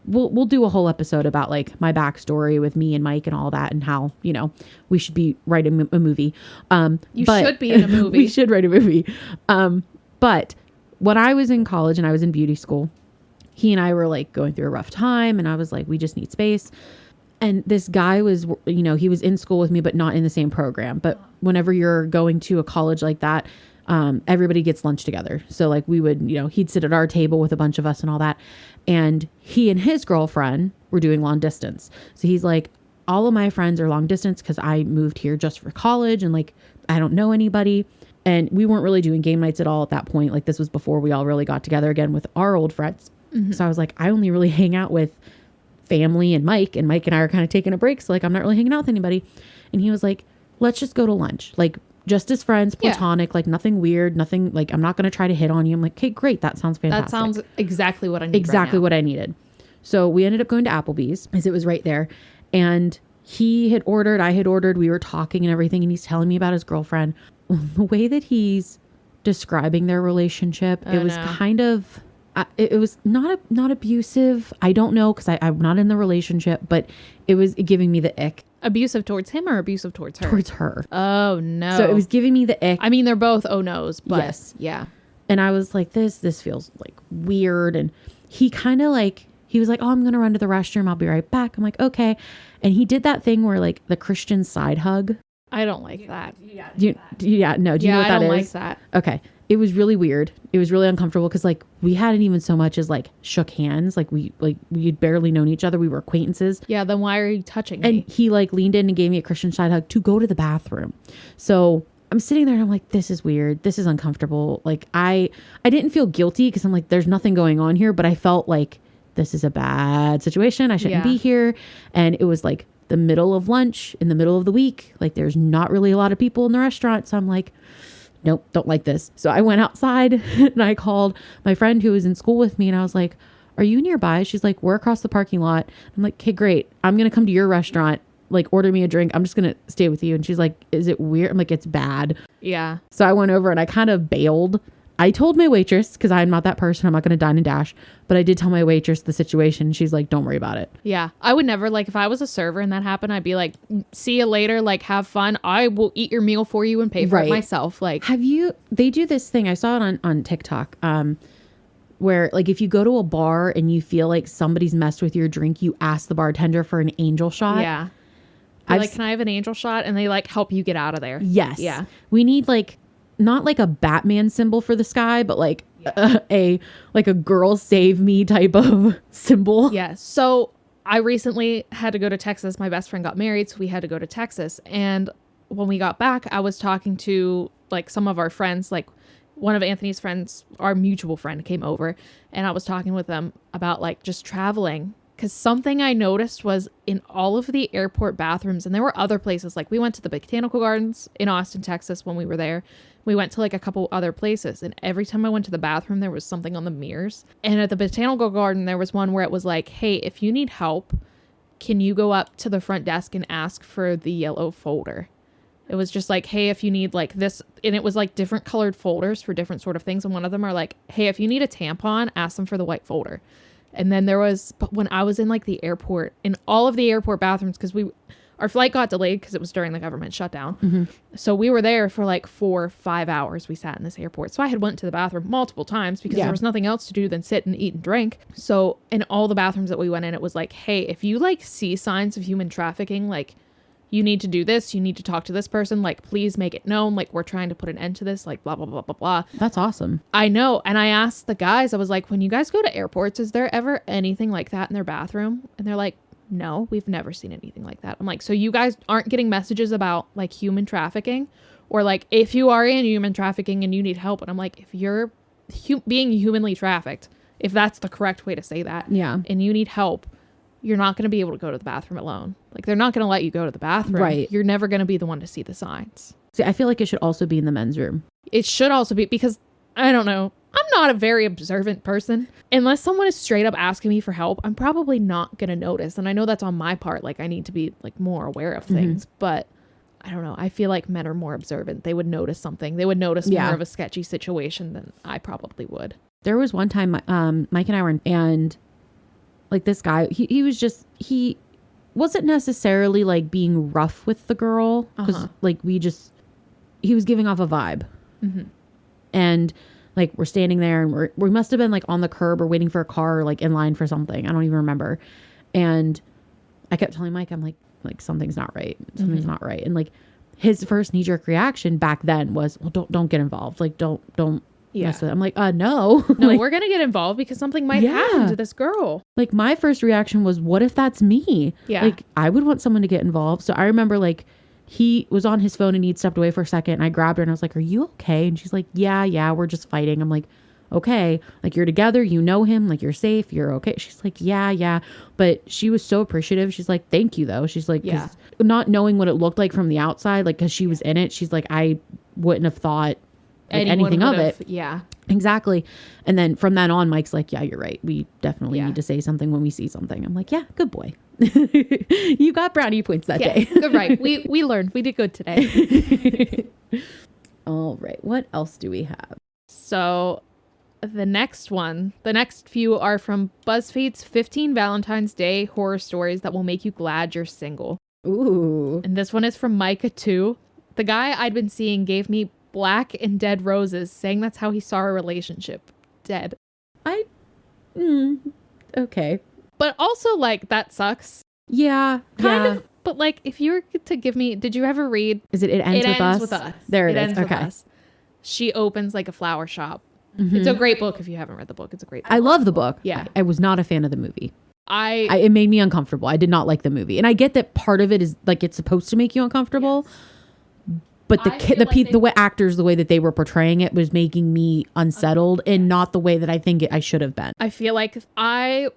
We'll do a whole episode about my backstory with me and Mike and all that and how, we should be writing a movie. You should be in a movie. We should write a movie. But when I was in college and I was in beauty school, he and I were going through a rough time and I was we just need space. And this guy was, he was in school with me, but not in the same program. But whenever you're going to a college like that, everybody gets lunch together. So we would, he'd sit at our table with a bunch of us and all that. And he and his girlfriend were doing long distance. So he's all of my friends are long distance because I moved here just for college and I don't know anybody. And we weren't really doing game nights at all at that point. This was before we all really got together again with our old friends. Mm-hmm. So I was I only really hang out with family and Mike and I are kind of taking a break. So I'm not really hanging out with anybody. And he was let's just go to lunch. Just as friends, platonic, nothing weird, nothing I'm not going to try to hit on you. I'm okay, great. That sounds fantastic. That sounds exactly what I need. Exactly what I needed. So we ended up going to Applebee's as it was right there. And he had ordered, I had ordered, we were talking and everything. And he's telling me about his girlfriend. The way that he's describing their relationship, it was kind of, it was not abusive. I don't know because I'm not in the relationship, but it was giving me the ick. Abusive towards him or abusive towards her? Towards her. Oh, no. So it was giving me the ick. I mean, they're both oh no's, but yes. Yeah. And I was like, this feels like weird. And he kind of like, he was like, oh, I'm going to run to the restroom. I'll be right back. I'm like, okay. And he did that thing where like the Christian side hug. I don't like that. Do you know what that is? I don't like that. Okay. It was really weird. It was really uncomfortable because like we hadn't even so much as like shook hands. Like we'd barely known each other. We were acquaintances. Yeah. Then why are you touching me? And he like leaned in and gave me a Christian side hug to go to the bathroom. So I'm sitting there and I'm like, this is weird. This is uncomfortable. Like I didn't feel guilty because I'm like, there's nothing going on here, but I felt like this is a bad situation. I shouldn't be here. And it was like the middle of lunch in the middle of the week. Like there's not really a lot of people in the restaurant. So I'm like, nope, don't like this. So I went outside and I called my friend who was in school with me and I was like, are you nearby? She's like, we're across the parking lot. I'm like, okay, great. I'm going to come to your restaurant. Like order me a drink. I'm just going to stay with you. And she's like, is it weird? I'm like, it's bad. Yeah. So I went over and I kind of bailed. I told my waitress, because I'm not that person. I'm not going to dine and dash. But I did tell my waitress the situation. She's like, don't worry about it. Yeah. I would never, like, if I was a server and that happened, I'd be like, see you later. Like, have fun. I will eat your meal for you and pay for it myself. Like, they do this thing. I saw it on TikTok. Where like if you go to a bar and you feel like somebody's messed with your drink, you ask the bartender for an angel shot. Yeah. Like, can I have an angel shot? And they like help you get out of there. Yes. Yeah. We need like, not like a Batman symbol for the sky, but like a girl save me type of symbol. Yeah. So I recently had to go to Texas. My best friend got married, so we had to go to Texas. And when we got back, I was talking to like some of our friends, like one of Anthony's friends, our mutual friend came over, and I was talking with them about like just traveling. Because something I noticed was in all of the airport bathrooms, and there were other places, like we went to the Botanical Gardens in Austin, Texas when we were there. We went to like a couple other places, and every time I went to the bathroom, there was something on the mirrors. And at the Botanical Garden, there was one where it was like, hey, if you need help, can you go up to the front desk and ask for the yellow folder? It was just like, hey, if you need like this, and it was like different colored folders for different sort of things. And one of them are like, hey, if you need a tampon, ask them for the white folder. And then but when I was in like the airport, in all of the airport bathrooms, because our flight got delayed because it was during the government shutdown. Mm-hmm. So we were there for like 4 or 5 hours. We sat in this airport. So I had went to the bathroom multiple times because there was nothing else to do than sit and eat and drink. So in all the bathrooms that we went in, it was like, hey, if you like see signs of human trafficking, like you need to do this, you need to talk to this person, like please make it known, like we're trying to put an end to this, like blah blah blah blah blah. That's awesome. I know. And I asked the guys, I was like, when you guys go to airports, is there ever anything like that in their bathroom? And they're like, no, we've never seen anything like that. I'm like, so you guys aren't getting messages about like human trafficking, or like if you are in human trafficking and you need help? And I'm like, if you're being humanly trafficked, if that's the correct way to say that, and you need help, you're not going to be able to go to the bathroom alone. Like they're not going to let you go to the bathroom. Right. You're never going to be the one to see the signs. See, I feel like it should also be in the men's room. It should also be, because I don't know, I'm not a very observant person. Unless someone is straight up asking me for help, I'm probably not going to notice. And I know that's on my part. Like I need to be like more aware of things, but I don't know. I feel like men are more observant. They would notice something. They would notice more of a sketchy situation than I probably would. There was one time, Mike and I were and like this guy, he wasn't necessarily like being rough with the girl, because like he was giving off a vibe. Mm-hmm. And like we're standing there and we must have been like on the curb or waiting for a car or like in line for something. I don't even remember. And I kept telling Mike, I'm like something's not right. Something's not right. And like his first knee jerk reaction back then was, well, don't get involved. Like don't mess with it. I'm like, no. No, like, we're going to get involved because something might happen to this girl. Like my first reaction was, what if that's me? Yeah. Like I would want someone to get involved. So I remember like he was on his phone and he'd stepped away for a second, and I grabbed her and I was like, are you okay? And she's like, yeah, we're just fighting. I'm like, okay, like you're together, you know him, like you're safe, you're okay. She's like, yeah. But she was so appreciative. She's like, thank you though. She's like, not knowing what it looked like from the outside, like, cause she was in it. She's like, I wouldn't have thought anything of it. Yeah, exactly. And then from then on, Mike's like, yeah, you're right. We definitely need to say something when we see something. I'm like, yeah, good boy. You got brownie points that day. Good, right. We learned. We did good today. All right. What else do we have? So the next few are from BuzzFeed's 15 Valentine's Day horror stories that will make you glad you're single. Ooh. And this one is from Micah 2. The guy I'd been seeing gave me black and dead roses, saying that's how he saw our relationship. Dead. Okay. But also, like, that sucks. Yeah. Kind of. But, like, if you were to give me... Did you ever read... Is it Ends With Us? With Us. There it is. Ends With Us. She opens, like, a flower shop. Mm-hmm. It's a great book if you haven't read the book. It's a great book. I love the book. Yeah. I was not a fan of the movie. It made me uncomfortable. I did not like the movie. And I get that part of it is, like, it's supposed to make you uncomfortable. Yes. But the way actors, the way that they were portraying it was making me unsettled and not the way that I think I should have been. I feel like I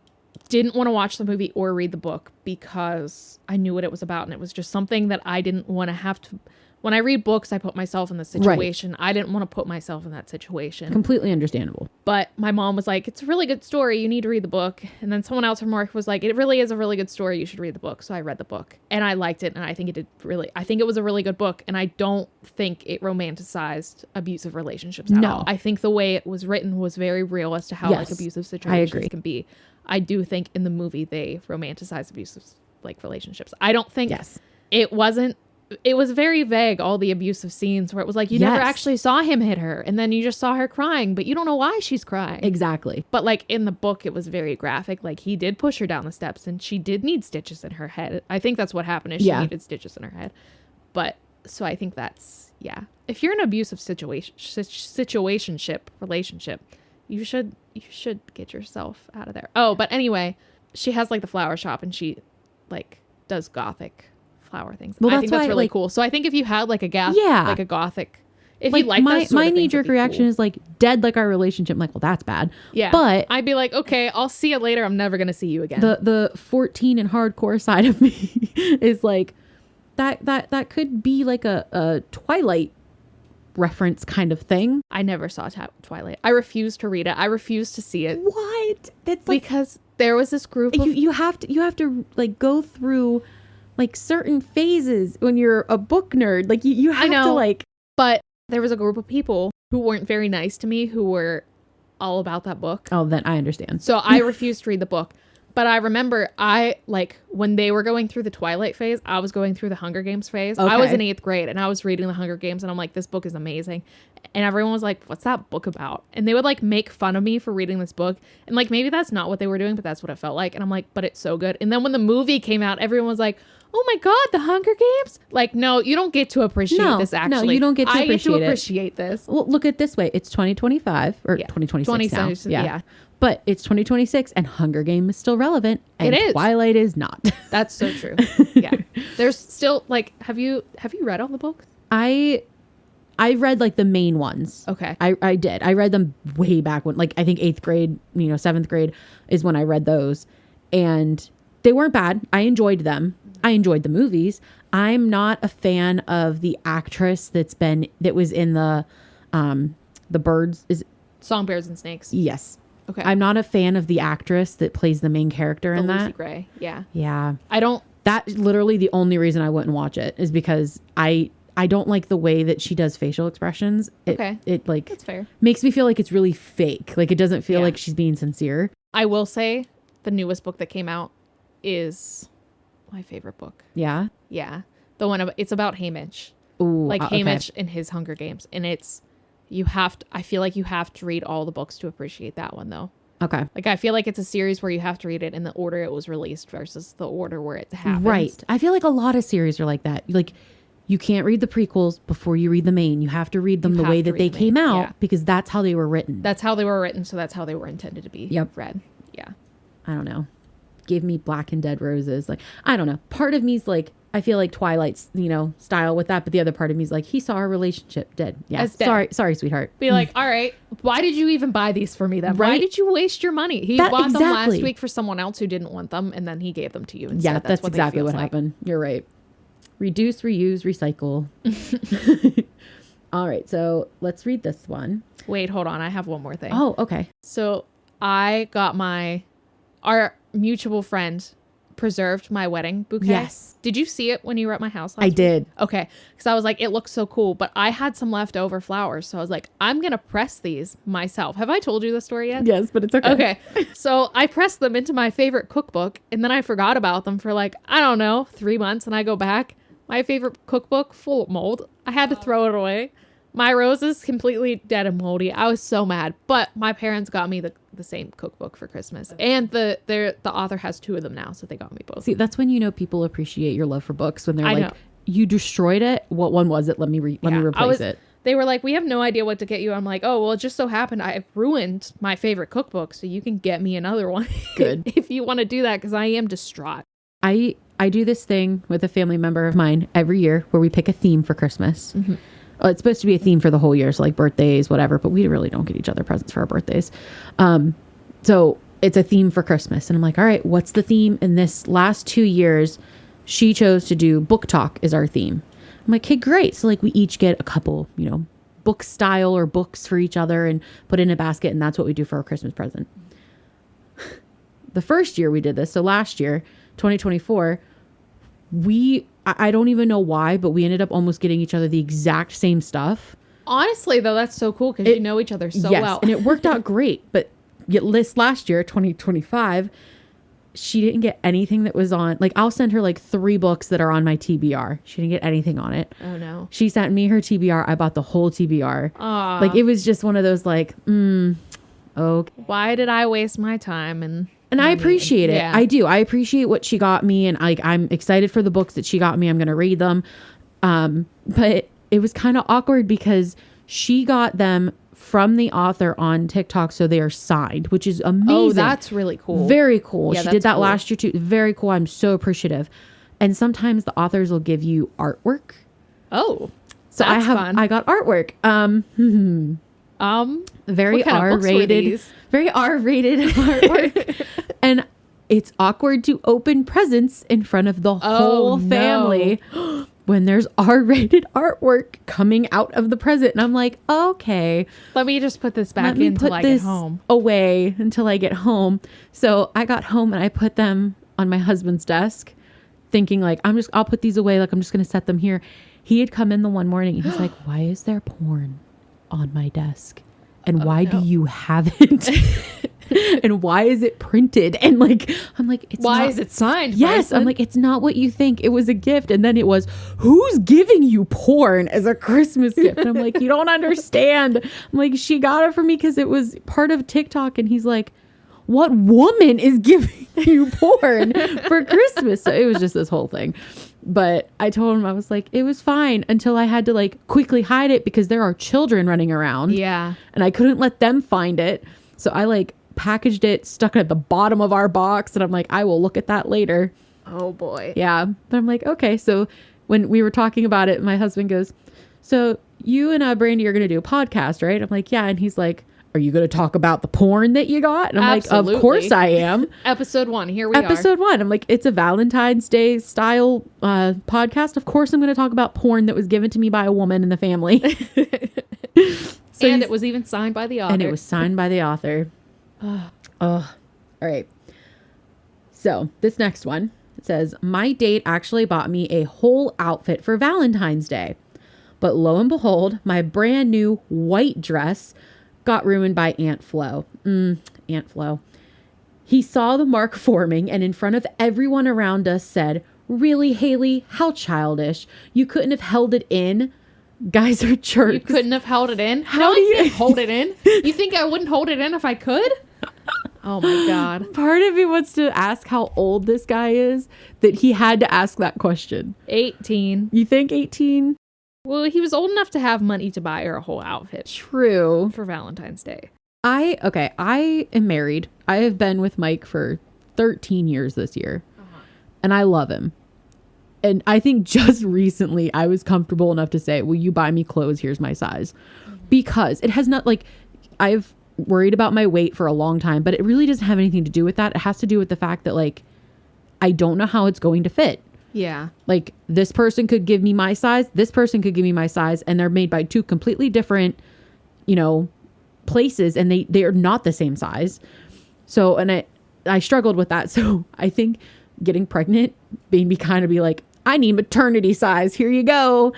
didn't want to watch the movie or read the book because I knew what it was about. And it was just something that I didn't want to have to... When I read books, I put myself in the situation. Right. I didn't want to put myself in that situation. Completely understandable. But my mom was like, it's a really good story. You need to read the book. And then someone else from work was like, it really is a really good story. You should read the book. So I read the book and I liked it. And I think it was a really good book. And I don't think it romanticized abusive relationships at all. I think the way it was written was very real as to how like abusive situations can be. I do think in the movie they romanticize abusive like relationships. I don't think it was very vague, all the abusive scenes where it was like, you never actually saw him hit her. And then you just saw her crying, but you don't know why she's crying. Exactly. But like in the book, it was very graphic. Like he did push her down the steps and she did need stitches in her head. I think that's what happened is she needed stitches in her head. But so I think that's, if you're in an abusive relationship, you should get yourself out of there. Oh, but anyway, she has like the flower shop and she like does gothic flower things. Well, I think that's really cool. So I think if you had like a like a gothic, if like you like my knee-jerk reaction is like dead like our relationship. I'm like, well, that's bad. Yeah, but I'd be like, okay, I'll see you later. I'm never gonna see you again. The 14 and hardcore side of me is like that could be like a Twilight reference kind of thing. I never saw Twilight. I refused to read it. I refused to see it. What? That's like, because there was this group of you have to like go through like certain phases when you're a book nerd. Like you have to like... But there was a group of people who weren't very nice to me who were all about that book. Oh, then I understand. So I refused to read the book. But I remember when they were going through the Twilight phase, I was going through the Hunger Games phase. Okay. I was in 8th grade and I was reading the Hunger Games and I'm like, this book is amazing. And everyone was like, what's that book about? And they would like make fun of me for reading this book. And like, maybe that's not what they were doing, but that's what it felt like. And I'm like, but it's so good. And then when the movie came out, everyone was like, oh my God, the Hunger Games? Like, no, you don't get to appreciate this actually. No, you don't get to appreciate this. Well, look at it this way. It's 2025 or 2026 now. Yeah. But it's 2026 and Hunger Games is still relevant and it is. Twilight is not. That's so true. Yeah. There's still like, have you read all the books? I read like the main ones. Okay. I did. I read them way back when, like, I think 8th grade, 7th grade is when I read those. And they weren't bad. I enjoyed them. I enjoyed the movies. I'm not a fan of the actress that was in the Birds. Songbirds and Snakes. Yes. Okay. I'm not a fan of the actress that plays the main character in that. Lucy Gray. Yeah. Yeah. That's literally the only reason I wouldn't watch it is because I don't like the way that she does facial expressions. It like that's fair. Makes me feel like it's really fake. Like it doesn't feel like she's being sincere. I will say the newest book that came out is my favorite book. Yeah. Yeah. It's about Haymitch. Ooh, like Haymitch and his Hunger Games. And I feel like you have to read all the books to appreciate that one though. Okay. Like I feel like it's a series where you have to read it in the order it was released versus the order where it happens. Right. I feel like a lot of series are like that. Like you can't read the prequels before you read the main. You have to read them the way that they came out because that's how they were written. That's how they were written. So that's how they were intended to be read. Yeah. I don't know. Give me black and dead roses. Like, I don't know. Part of me's like, I feel like Twilight's, style with that. But the other part of me is like, he saw our relationship dead. Yeah. Dead. Sorry, sweetheart. Be like, all right, why did you even buy these for me then? Right? Why did you waste your money? He bought them last week for someone else who didn't want them. And then he gave them to you instead. Yeah, that's exactly what happened. You're right. Reduce, reuse, recycle. All right. So let's read this one. Wait, hold on. I have one more thing. Oh, okay. So I got our mutual friend preserved my wedding bouquet? Yes. Did you see it when you were at my house last I did. Okay. Because I was like, it looks so cool, but I had some leftover flowers. So I was like, I'm going to press these myself. Have I told you the story yet? Yes, but it's okay. Okay. So I pressed them into my favorite cookbook, and then I forgot about them for like, I don't know, 3 months. And I go back, my favorite cookbook full of mold. I had to throw it away. My roses completely dead and moldy. I was so mad, but my parents got me the same cookbook for Christmas, and the author has 2 of them now, so they got me both. See, that's when you know people appreciate your love for books, when they're like, you destroyed it. What one was it? Let me replace it. They were like, we have no idea what to get you. I'm like, oh, well, it just so happened I ruined my favorite cookbook, so you can get me another one. Good. If you want to do that, because I am distraught. I do this thing with a family member of mine every year where we pick a theme for Christmas. Mm-hmm. Well, it's supposed to be a theme for the whole year, so like birthdays, whatever, but we really don't get each other presents for our birthdays. So it's a theme for Christmas. And I'm like, all right, what's the theme? In this last 2 years, she chose to do book talk as our theme. I'm like, okay, great. So like we each get a couple, book style or books for each other and put in a basket. And that's what we do for our Christmas present. The first year we did this, so last year, 2024, I don't even know why, but we ended up almost getting each other the exact same stuff. Honestly, though, that's so cool because you know each other so well. And it worked out great. But this last year, 2025, she didn't get anything that was on. Like, I'll send her like 3 books that are on my TBR. She didn't get anything on it. Oh, no. She sent me her TBR. I bought the whole TBR. Aww. Like, it was just one of those like, okay. Why did I waste my time and I appreciate it. Yeah. I do. I appreciate what she got me, and I'm excited for the books that she got me. I'm going to read them. But it was kind of awkward because she got them from the author on TikTok, so they are signed, which is amazing. Oh, that's really cool. Very cool. Yeah, she did that last year too. Very cool. I'm so appreciative. And sometimes the authors will give you artwork. Oh, so fun. I got artwork. Very R-rated. Very R-rated artwork. And it's awkward to open presents in front of the whole family when there's R-rated artwork coming out of the present. And I'm like, okay. Let me just put this back in until I get home. Away until I get home. So I got home and I put them on my husband's desk thinking like, I'll put these away. Like, I'm just going to set them here. He had come in the one morning and he's like, why is there porn on my desk? And why do you have it? And why is it printed? And like, I'm like, why is it signed? Yes. Bryson? I'm like, it's not what you think. It was a gift. And then it was, who's giving you porn as a Christmas gift? And I'm like, you don't understand. I'm like, she got it for me because it was part of TikTok. And he's like, what woman is giving you porn for Christmas? So it was just this whole thing. But I told him, I was like, it was fine until I had to like quickly hide it because there are children running around. Yeah. And I couldn't let them find it. So I like packaged it, stuck it at the bottom of our box. And I'm like, I will look at that later. Oh boy. Yeah. But I'm like, okay. So when we were talking about it, my husband goes, so you and Brandy are going to do a podcast, right? I'm like, yeah. And he's like, are you going to talk about the porn that you got? And I'm Absolutely. like, of course I am. Episode 1. Here we are. Episode 1. I'm like, it's a Valentine's Day style podcast. Of course I'm going to talk about porn that was given to me by a woman in the family. And it was even signed by the author. And it was signed by the author. All right. So this next one, it says, my date actually bought me a whole outfit for Valentine's Day. But lo and behold, my brand new white dress got ruined by Aunt Flo. Aunt Flo. He saw the mark forming and in front of everyone around us said, really, Haley, how childish. You couldn't have held it in. Guys are jerks. You couldn't have held it in? How do you hold it in? You think I wouldn't hold it in if I could? Oh my God. Part of me wants to ask how old this guy is that he had to ask that question. 18. You think 18? Well, he was old enough to have money to buy her a whole outfit. True. For Valentine's Day. I am married. I have been with Mike for 13 years this year. And I love him. And I think just recently I was comfortable enough to say, will you buy me clothes? Here's my size. Because it has not, like, I've worried about my weight for a long time, but it really doesn't have anything to do with that. It has to do with the fact that, like, I don't know how it's going to fit. Yeah. Like, this person could give me my size. This person could give me my size. And they're made by 2 completely different, places. And they are not the same size. So, and I struggled with that. So I think getting pregnant made me kind of be like, I need maternity size. Here you go.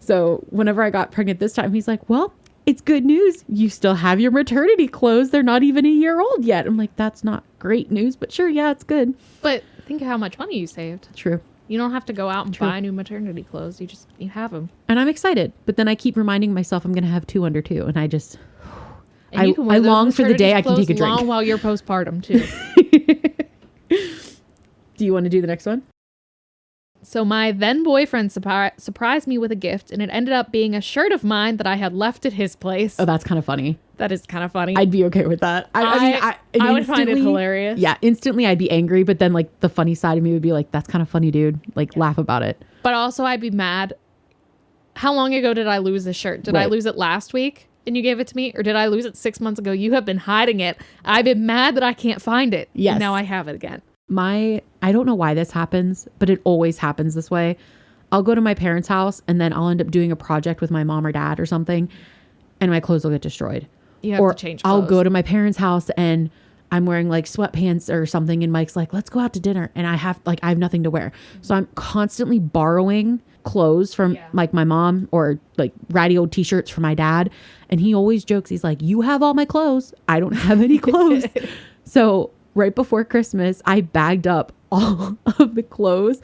So whenever I got pregnant this time, he's like, well, it's good news. You still have your maternity clothes. They're not even a year old yet. I'm like, that's not great news, but sure. Yeah, it's good. But think of how much money you saved. True. You don't have to go out and buy new maternity clothes. You have them. And I'm excited. But then I keep reminding myself I'm going to have 2 under 2. And I just, and I long for the day I can take a drink. Long while you're postpartum too. Do you want to do the next one? So my then boyfriend surprised me with a gift, and it ended up being a shirt of mine that I had left at his place. Oh, that's kind of funny. That is kind of funny. I'd be okay with that. I would find it hilarious. Yeah, instantly I'd be angry, but then like the funny side of me would be like, that's kind of funny, dude. Like laugh about it. But also I'd be mad. How long ago did I lose this shirt? Did I lose it last week and you gave it to me? Or did I lose it 6 months ago? You have been hiding it. I've been mad that I can't find it. Yes. And now I have it again. I don't know why this happens, but it always happens this way. I'll go to my parents' house and then I'll end up doing a project with my mom or dad or something, and my clothes will get destroyed. You have to change clothes. I'll go to my parents' house and I'm wearing like sweatpants or something, and Mike's like, let's go out to dinner, and I have nothing to wear. So I'm constantly borrowing clothes from like my mom, or like ratty old t-shirts from my dad. And he always jokes, he's like, you have all my clothes. I don't have any clothes. So right before Christmas, I bagged up all of the clothes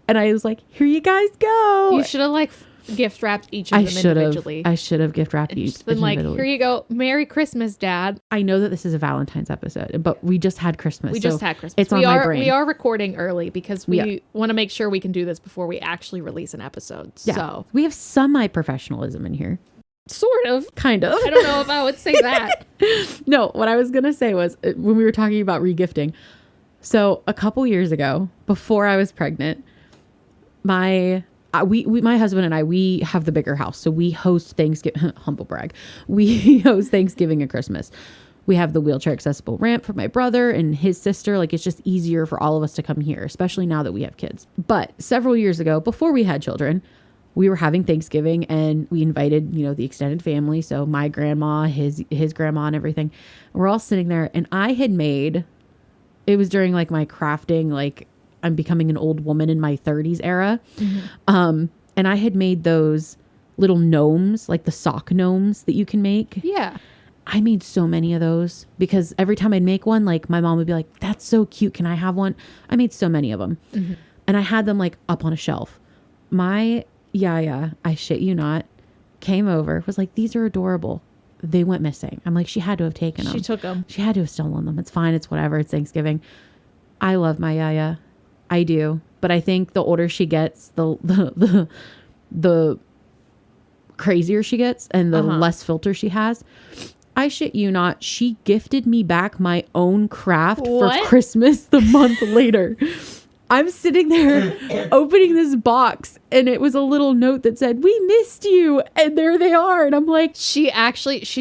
and I was like, here you guys go. You should have like gift wrapped each of them individually. I should have gift wrapped each. Been like, here you go. Merry Christmas, Dad. I know that this is a Valentine's episode, but we just had Christmas. We just had Christmas. It's on my brain. We are recording early because we want to make sure we can do this before we actually release an episode. Yeah. So we have semi-professionalism in here. Sort of. Kind of. I don't know if I would say that. No, what I was going to say was when we were talking about regifting. So a couple years ago, before I was pregnant, my husband and I, we have the bigger house. So we host Thanksgiving, humble brag. We host Thanksgiving and Christmas. We have the wheelchair accessible ramp for my brother and his sister. Like, it's just easier for all of us to come here, especially now that we have kids. But several years ago, before we had children, we were having Thanksgiving and we invited, the extended family. So my grandma, his grandma, and everything. And we're all sitting there, and I had made, it was during like my crafting, like I'm becoming an old woman in my 30s era. Mm-hmm. And I had made those little gnomes, like the sock gnomes that you can make. Yeah. I made so many of those because every time I'd make one, like my mom would be like, that's so cute. Can I have one? I made so many of them. Mm-hmm. And I had them like up on a shelf. My Yaya, I shit you not, came over, was like, these are adorable. They went missing. I'm like, she had to have taken them. She took them. She had to have stolen them. It's fine. It's whatever. It's Thanksgiving. I love my Yaya. I do. But I think the older she gets, the crazier she gets and the less filter she has. I shit you not. She gifted me back my own craft for Christmas the month later. I'm sitting there opening this box, and it was a little note that said, we missed you. And there they are. And I'm like, she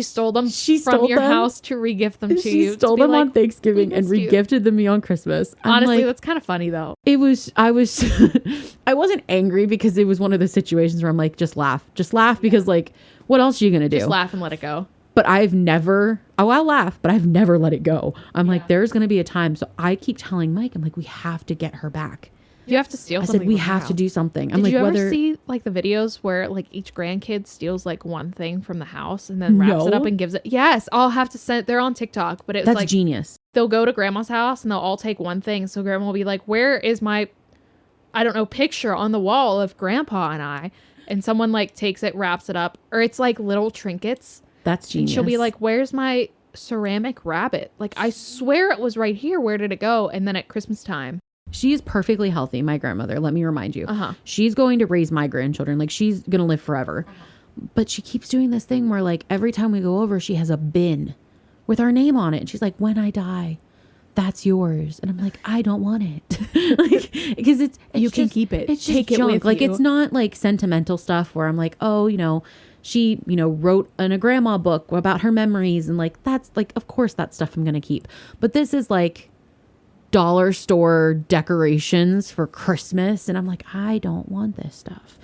stole them from your house to regift them to you. She stole them on Thanksgiving and regifted them me on Christmas. Honestly, that's kind of funny though. I wasn't angry because it was one of those situations where I'm like, just laugh because like, what else are you going to do? Just laugh and let it go. But I'll laugh, but I've never let it go. I'm like, there's going to be a time. So I keep telling Mike, I'm like, we have to get her back. You have to steal something. I said, we have to do something. Did you ever see like the videos where like each grandkid steals like one thing from the house and then wraps it up and gives it? Yes, I'll have to send, they're on TikTok, but it's like genius. They'll go to grandma's house and they'll all take one thing. So grandma will be like, where is my, I don't know, picture on the wall of grandpa and I? And someone like takes it, wraps it up, or it's like little trinkets. That's genius. And she'll be like, where's my ceramic rabbit? Like, I swear it was right here. Where did it go? And then at Christmas time. She is perfectly healthy, my grandmother. Let me remind you. She's going to raise my grandchildren. Like, she's going to live forever. But she keeps doing this thing where, like, every time we go over, she has a bin with our name on it. And she's like, when I die, that's yours. And I'm like, I don't want it. Like, because it's you can keep it. It's just junk. It with you. It's not like sentimental stuff where I'm like, oh, she, wrote in a grandma book about her memories. And like, that's like, of course that stuff I'm going to keep. But this is like dollar store decorations for Christmas. And I'm like, I don't want this stuff.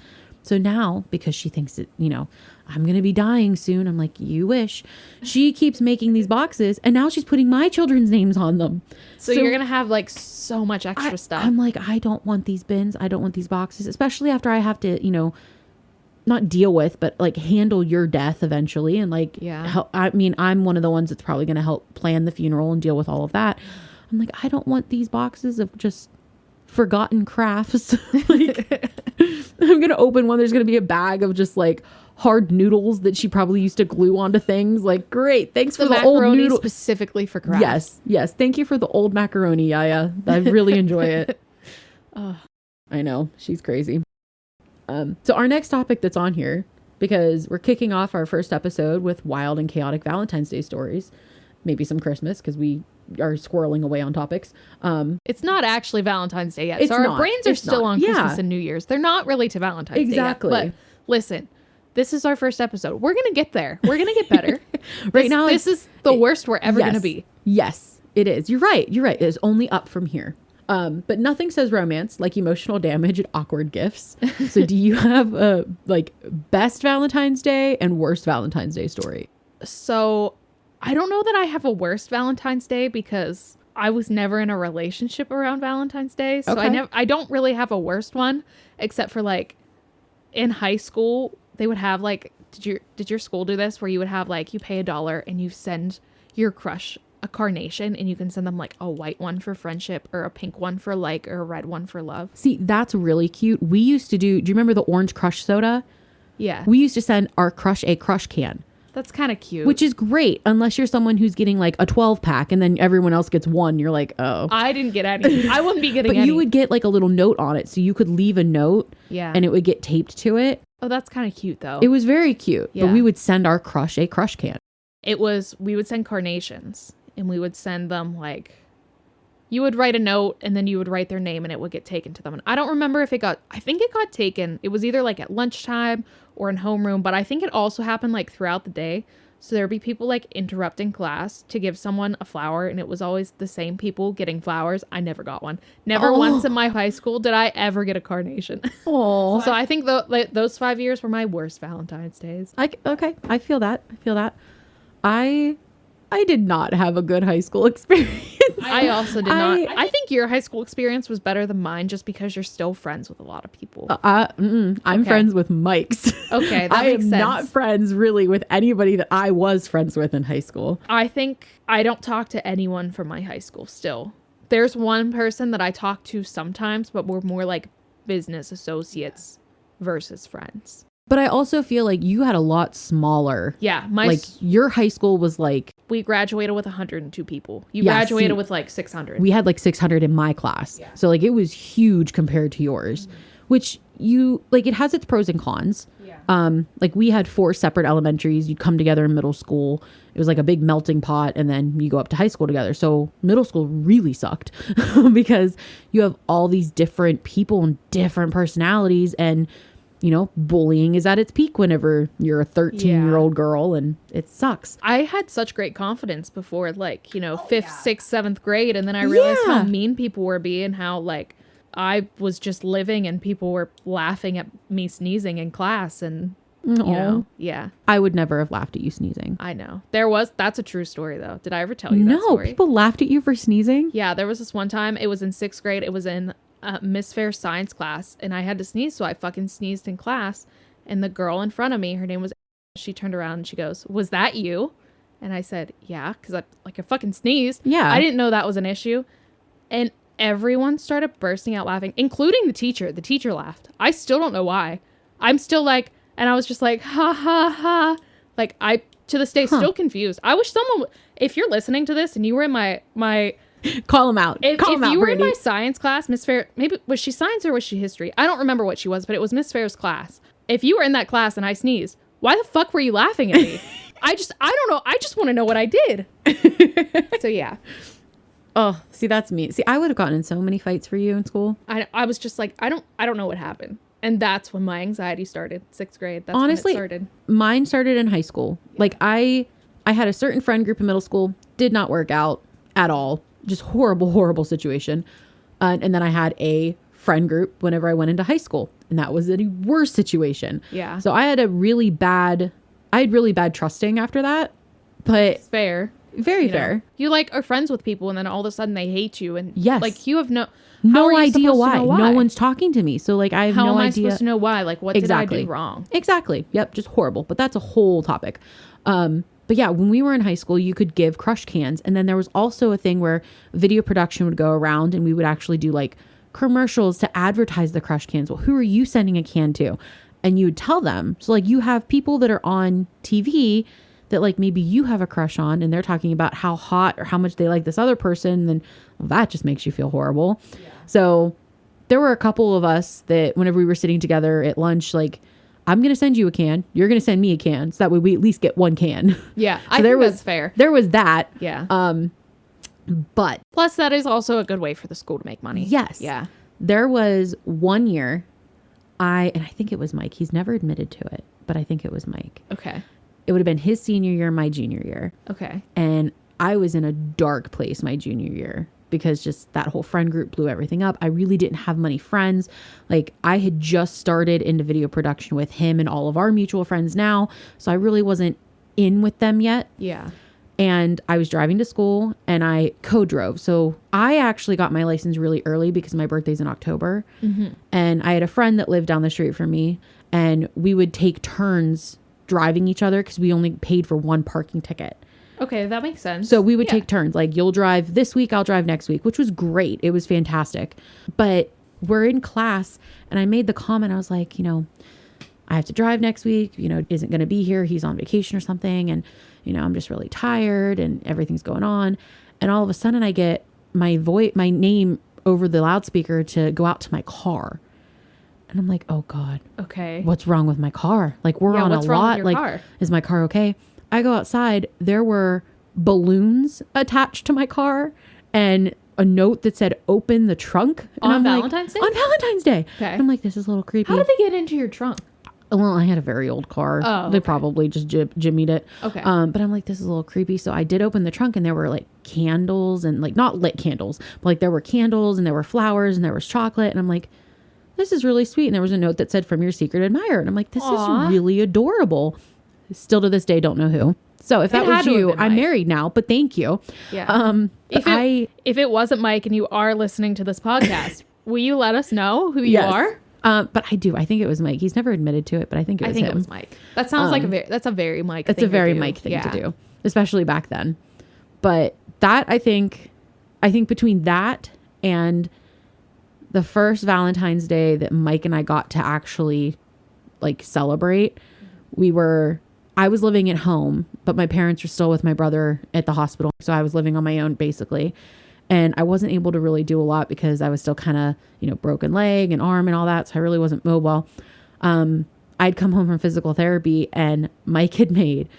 So now, because she thinks that, I'm going to be dying soon. I'm like, you wish. She keeps making these boxes and now she's putting my children's names on them. So you're going to have like so much extra stuff. I'm like, I don't want these bins. I don't want these boxes, especially after I have to, not deal with, but like handle your death eventually. And like, help, I'm one of the ones that's probably going to help plan the funeral and deal with all of that. I'm like, I don't want these boxes of just forgotten crafts. Like, I'm going to open one. There's going to be a bag of just like hard noodles that she probably used to glue onto things. Like, great. Thanks for the old noodle. Specifically for crafts. Yes. Thank you for the old macaroni, Yaya. I really enjoy it. I know. She's crazy. So our next topic that's on here, because we're kicking off our first episode with wild and chaotic Valentine's Day stories, maybe some Christmas, because we are squirreling away on topics. It's not actually Valentine's Day yet. So our brains are still on Christmas and New Year's. They're not really to Valentine's Day yet. But listen, this is our first episode. We're going to get there. We're going to get better. Now, this is the worst we're ever going to be. Yes, it is. You're right. It is only up from here. But nothing says romance like emotional damage and awkward gifts. So do you have a best Valentine's Day and worst Valentine's Day story? So I don't know that I have a worst Valentine's Day because I was never in a relationship around Valentine's Day. So I don't really have a worst one, except for like in high school, they would have like, did your school do this where you would have like, you pay $1 and you send your crush a carnation and you can send them like a white one for friendship or a pink one for like, or a red one for love. See, that's really cute. We used to do you remember the orange crush soda? Yeah. We used to send our crush a crush can. That's kind of cute. Which is great, unless you're someone who's getting like a 12 pack and then everyone else gets one. You're like, oh. I didn't get any. I wouldn't be getting any. But you would get like a little note on it. So you could leave a note and it would get taped to it. Oh, that's kind of cute though. It was very cute. Yeah. But we would send our crush a crush can. We would send carnations and we would send them like, you would write a note and then you would write their name and it would get taken to them. And I don't remember if I think it got taken. It was either like at lunchtime or in homeroom, but I think it also happened like throughout the day. So there'd be people like interrupting class to give someone a flower, and it was always the same people getting flowers. I never got one. Never once in my high school did I ever get a carnation. Oh, so I think those 5 years were my worst Valentine's days. Okay, I feel that. I did not have a good high school experience. I also did not. I think your high school experience was better than mine just because you're still friends with a lot of people. I'm friends with Mike's. Okay, that makes sense. I am not friends really with anybody that I was friends with in high school. I think I don't talk to anyone from my high school still. There's one person that I talk to sometimes, but we're more like business associates versus friends. But I also feel like you had a lot smaller. Yeah. Your high school was like... We graduated with 102 people. You graduated with like 600. We had like 600 in my class. Yeah. So like it was huge compared to yours, which it has its pros and cons. Yeah. Like we had 4 separate elementaries. You'd come together in middle school. It was like a big melting pot. And then you go up to high school together. So middle school really sucked because you have all these different people and different personalities, and bullying is at its peak whenever you're a 13-year-old girl, and it sucks. I had such great confidence before, 5th, 6th, 7th grade. And then I realized how mean people were being, how I was just living and people were laughing at me sneezing in class. And, yeah. I would never have laughed at you sneezing. I know. That's a true story though. Did I ever tell you that story? No, people laughed at you for sneezing? Yeah, there was this one time, it was in 6th grade. It was in Miss Fair's science class, and I had to sneeze, so I fucking sneezed in class, and the girl in front of me, her name was, she turned around and she goes, "Was that you?" And I said, "Yeah," because I fucking sneezed. Yeah. I didn't know that was an issue. And everyone started bursting out laughing, including the teacher. The teacher laughed. I still don't know why. I'm still and I was just like, ha ha ha. I to this day still confused. I wish someone, if you're listening to this and you were in my call them out. If you were in my science class, Miss Fair, maybe was she science or was she history? I don't remember what she was, but it was Miss Fair's class. If you were in that class and I sneezed, why the fuck were you laughing at me? I don't know. I just want to know what I did. So yeah. Oh, see, that's me. See, I would have gotten in so many fights for you in school. I was just like, I don't know what happened. And that's when my anxiety started. 6th grade. That's honestly, when it started. Mine started in high school. Yeah. I had a certain friend group in middle school, did not work out at all. Just horrible situation. And then I had a friend group whenever I went into high school. And that was a worse situation. Yeah. So I had really bad trusting after that. But it's fair. Very fair. You like are friends with people and then all of a sudden they hate you. And yes. like you have no idea why. No one's talking to me. So like I have no idea. How am I supposed to know why? Like what did I do wrong? Exactly. Yep. Just horrible. But that's a whole topic. But yeah, when we were in high school, you could give crush cans. And then there was also a thing where video production would go around and we would actually do like commercials to advertise the crush cans. Well, who are you sending a can to? And you would tell them. So like you have people that are on TV that like maybe you have a crush on and they're talking about how hot or how much they like this other person. And then that just makes you feel horrible. Yeah. So there were a couple of us that whenever we were sitting together at lunch, like, I'm going to send you a can. You're going to send me a can. So that way we at least get one can. Yeah. I think that's fair. There was that. Yeah. But plus that is also a good way for the school to make money. Yes. Yeah. There was one year and I think it was Mike. He's never admitted to it, but I think it was Mike. Okay. It would have been his senior year, my junior year. Okay. And I was in a dark place my junior year because just that whole friend group blew everything up. I really didn't have many friends. Like I had just started into video production with him and all of our mutual friends now. So I really wasn't in with them yet. Yeah. And I was driving to school and I co-drove. So I actually got my license really early because my birthday's in October. Mm-hmm. And I had a friend that lived down the street from me and we would take turns driving each other because we only paid for one parking ticket. Okay, that makes sense. So we would take turns. Like you'll drive this week, I'll drive next week, which was great. It was fantastic. But we're in class and I made the comment. I was like, I have to drive next week, isn't going to be here. He's on vacation or something. And, I'm just really tired and everything's going on. And all of a sudden I get my name over the loudspeaker to go out to my car. And I'm like, oh God. Okay. What's wrong with my car? Like we're on a lot. Like, car? Is my car okay? I go outside. There were balloons attached to my car and a note that said, open the trunk. And on Valentine's Day? On Valentine's Day. Okay. And I'm like, this is a little creepy. How did they get into your trunk? Well, I had a very old car. Oh, okay. They probably just jimmied it. Okay. But I'm like, this is a little creepy. So I did open the trunk and there were like candles and like not lit candles, but like there were candles and there were flowers and there was chocolate. And I'm like, this is really sweet. And there was a note that said from your secret admirer. And I'm like, this is really adorable. Still to this day, don't know who. So if that was you, I'm married now, but thank you. Yeah. If it wasn't Mike and you are listening to this podcast, will you let us know who you are? But I do. I think it was Mike. He's never admitted to it, but I think it was him. It was Mike. That sounds like that's a very Mike thing. It's a very Mike thing to do, especially back then. But that I think between that and the first Valentine's Day that Mike and I got to actually like celebrate, I was living at home, but my parents were still with my brother at the hospital. So I was living on my own basically. And I wasn't able to really do a lot because I was still kind of, broken leg and arm and all that. So I really wasn't mobile. I'd come home from physical therapy and Mike had made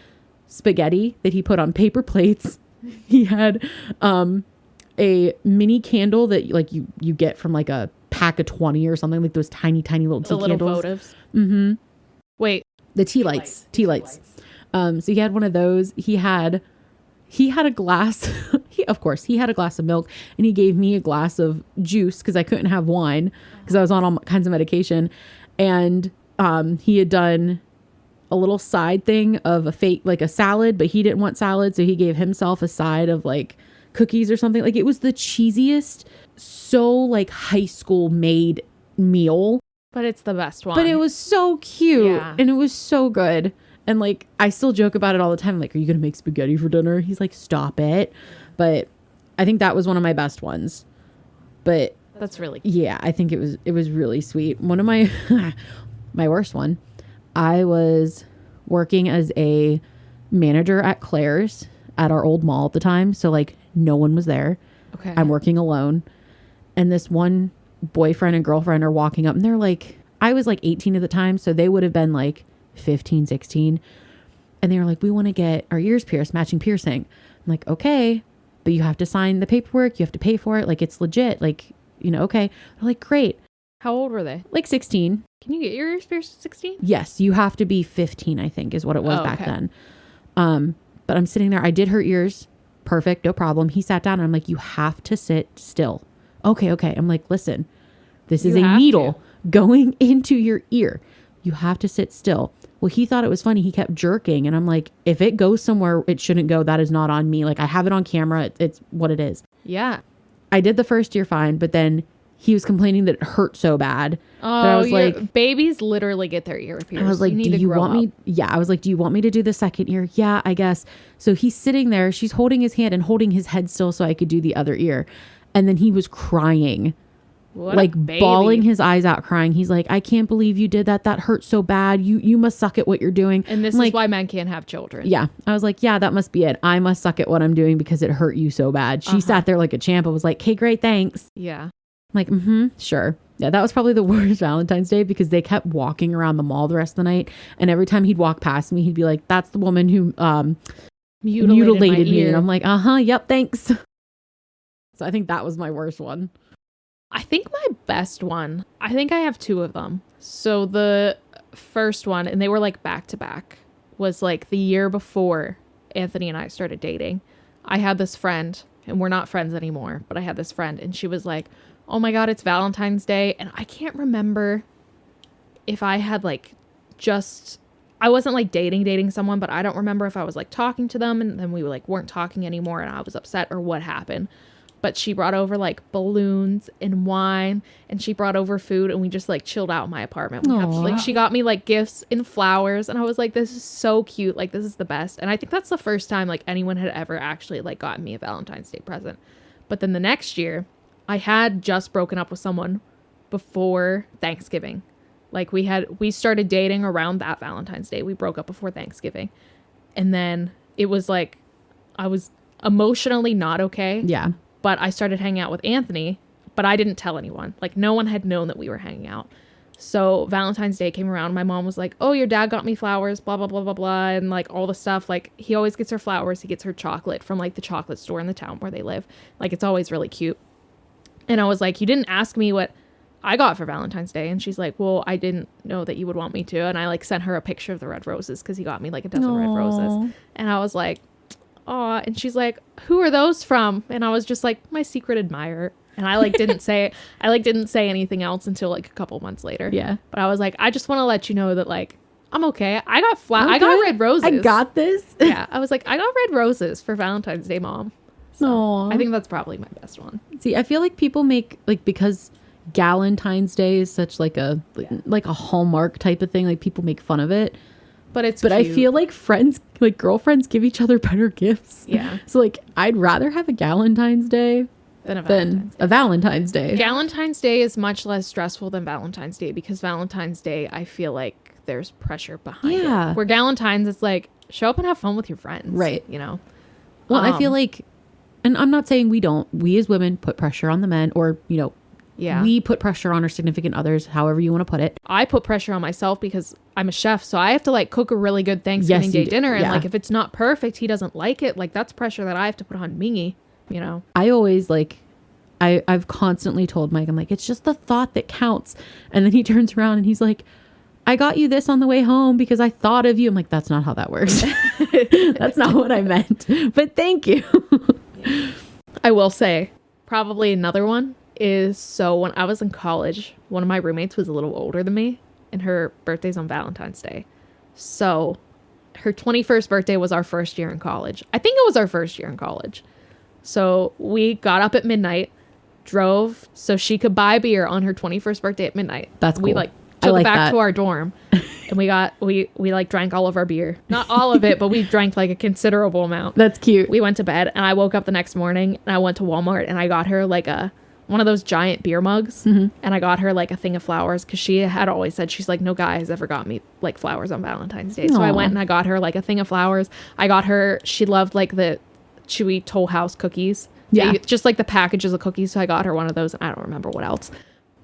spaghetti that he put on paper plates. He had a mini candle that like you get from like a pack of 20 or something, like those tiny little tea candles. Votives. Mm-hmm. Wait. The tea lights. So he had one of those. He had a glass. He had a glass of milk and he gave me a glass of juice because I couldn't have wine because I was on all kinds of medication. And he had done a little side thing of a salad, but he didn't want salad. So he gave himself a side of like cookies or something. Like it was the cheesiest, so like high school made meal. But it's the best one. But it was so cute and it was so good. And like, I still joke about it all the time. I'm like, are you going to make spaghetti for dinner? He's like, stop it. But I think that was one of my best ones. But that's really cute. Yeah, I think it was really sweet. One of my, my worst one, I was working as a manager at Claire's at our old mall at the time. So like no one was there. Okay. I'm working alone. And this one boyfriend and girlfriend are walking up and they're like, I was like 18 at the time. So they would have been like 15, 16. And they were like, we want to get our ears pierced, matching piercing. I'm like, okay, but you have to sign the paperwork. You have to pay for it. Like it's legit. Like, okay. They're like, great. How old were they? Like 16. Can you get your ears pierced at 16? Yes. You have to be 15, I think is what it was back then. But I'm sitting there. I did her ears. Perfect. No problem. He sat down and I'm like, you have to sit still. Okay. I'm like, listen, this is a needle. going into your ear. You have to sit still. Well, he thought it was funny. He kept jerking. And I'm like, if it goes somewhere it shouldn't go, that is not on me. Like, I have it on camera. It's what it is. Yeah. I did the first ear fine, but then he was complaining that it hurt so bad. Oh, I was like, babies literally get their ear pierced. I was like, do you want me? Yeah. I was like, do you want me to do the second ear? Yeah, I guess. So he's sitting there. She's holding his hand and holding his head still so I could do the other ear. And then he was crying. What like bawling his eyes out, crying. He's like, I can't believe you did that. That hurt so bad. You must suck at what you're doing. And this is why men can't have children. Yeah. I was like, yeah, that must be it. I must suck at what I'm doing because it hurt you so bad. She sat there like a champ. I was like, okay, great, thanks. Yeah. I'm like, sure. Yeah, that was probably the worst Valentine's Day because they kept walking around the mall the rest of the night. And every time he'd walk past me, he'd be like, that's the woman who mutilated me. And I'm like, yep, thanks. So I think that was my worst one. I think my best one, I think I have two of them. So the first one, and they were like back to back, was like the year before Anthony and I started dating. I had this friend, and we're not friends anymore, but I had this friend, and she was like, oh my God, it's Valentine's Day. And I can't remember if I had like I wasn't like dating someone, but I don't remember if I was like talking to them and then we like weren't talking anymore and I was upset or what happened. But she brought over like balloons and wine, and she brought over food, and we just like chilled out in my apartment. She got me like gifts and flowers, and I was like, this is so cute. Like, this is the best. And I think that's the first time like anyone had ever actually like gotten me a Valentine's Day present. But then the next year, I had just broken up with someone before Thanksgiving. Like we started dating around that Valentine's Day. We broke up before Thanksgiving. And then it was like, I was emotionally not okay. Yeah. But I started hanging out with Anthony, but I didn't tell anyone. Like, no one had known that we were hanging out. So Valentine's Day came around. My mom was like, oh, your dad got me flowers, blah, blah, blah, blah, blah. And like all the stuff. Like, he always gets her flowers. He gets her chocolate from like the chocolate store in the town where they live. Like, it's always really cute. And I was like, you didn't ask me what I got for Valentine's Day. And she's like, well, I didn't know that you would want me to. And I like sent her a picture of the red roses because he got me like a dozen red roses. And I was like, aw. And she's like, who are those from? And I was just like, my secret admirer. And I like didn't say anything else until like a couple months later. Yeah. But I was like, I just want to let you know that like I'm okay. I got red roses. I got this. Yeah. I was like, I got red roses for Valentine's Day, Mom. So I think that's probably my best one. See, I feel like people make like, because Galentine's Day is such like a Hallmark type of thing, like people make fun of it. But cute. I feel like girlfriends give each other better gifts. Yeah. So like I'd rather have a Galentine's Day than a Valentine's Day. Galentine's Day is much less stressful than Valentine's Day because Valentine's Day, I feel like there's pressure behind it. Where Galentine's, it's like show up and have fun with your friends. Right. You know? Well, I feel like, and I'm not saying we as women put pressure on the men or, you know, we put pressure on our significant others, however you want to put it. I put pressure on myself because I'm a chef. So I have to like cook a really good Thanksgiving Day dinner. And like, if it's not perfect, he doesn't like it. Like that's pressure that I have to put on me, you know? I always like, I've constantly told Mike, I'm like, it's just the thought that counts. And then he turns around and he's like, I got you this on the way home because I thought of you. I'm like, that's not how that works. That's not what I meant. But thank you. I will say probably another one is, so when I was in college, one of my roommates was a little older than me and her birthday's on Valentine's Day. So her 21st birthday was our first year in college. I think it was our first year in college. So we got up at midnight, drove so she could buy beer on her 21st birthday at midnight. That's cool. We like took it back to our dorm and we like drank all of our beer. Not all of it, but we drank like a considerable amount. That's cute. We went to bed and I woke up the next morning and I went to Walmart and I got her like one of those giant beer mugs. Mm-hmm. And I got her like a thing of flowers because she had always said, she's like, no guy has ever got me like flowers on Valentine's Day. Aww. So I went and I got her like a thing of flowers. I got her, she loved like the chewy Toll House cookies. Yeah. Just like the packages of cookies. So I got her one of those and I don't remember what else.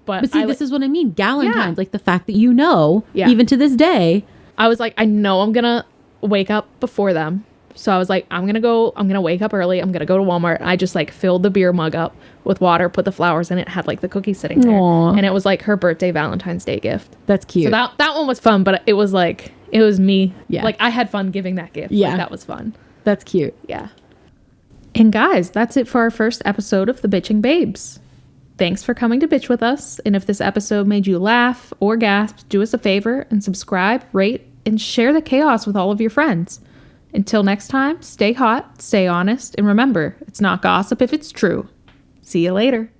But see, this is what I mean. Galentine's, like the fact that you know, even to this day. I was like, I know I'm going to wake up before them. So I was like, I'm going to wake up early. I'm going to go to Walmart. And I just like filled the beer mug up with water, put the flowers in it, had like the cookies sitting there. Aww. And it was like her birthday Valentine's Day gift. That's cute. So that one was fun, but it was me. Yeah. Like I had fun giving that gift. Yeah. Like, that was fun. That's cute. Yeah. And guys, that's it for our first episode of The Bitching Babes. Thanks for coming to bitch with us. And if this episode made you laugh or gasp, do us a favor and subscribe, rate, and share the chaos with all of your friends. Until next time, stay hot, stay honest, and remember, it's not gossip if it's true. See you later.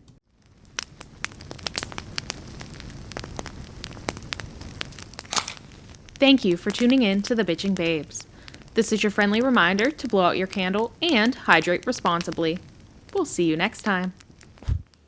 Thank you for tuning in to the Bitching Babes. This is your friendly reminder to blow out your candle and hydrate responsibly. We'll see you next time.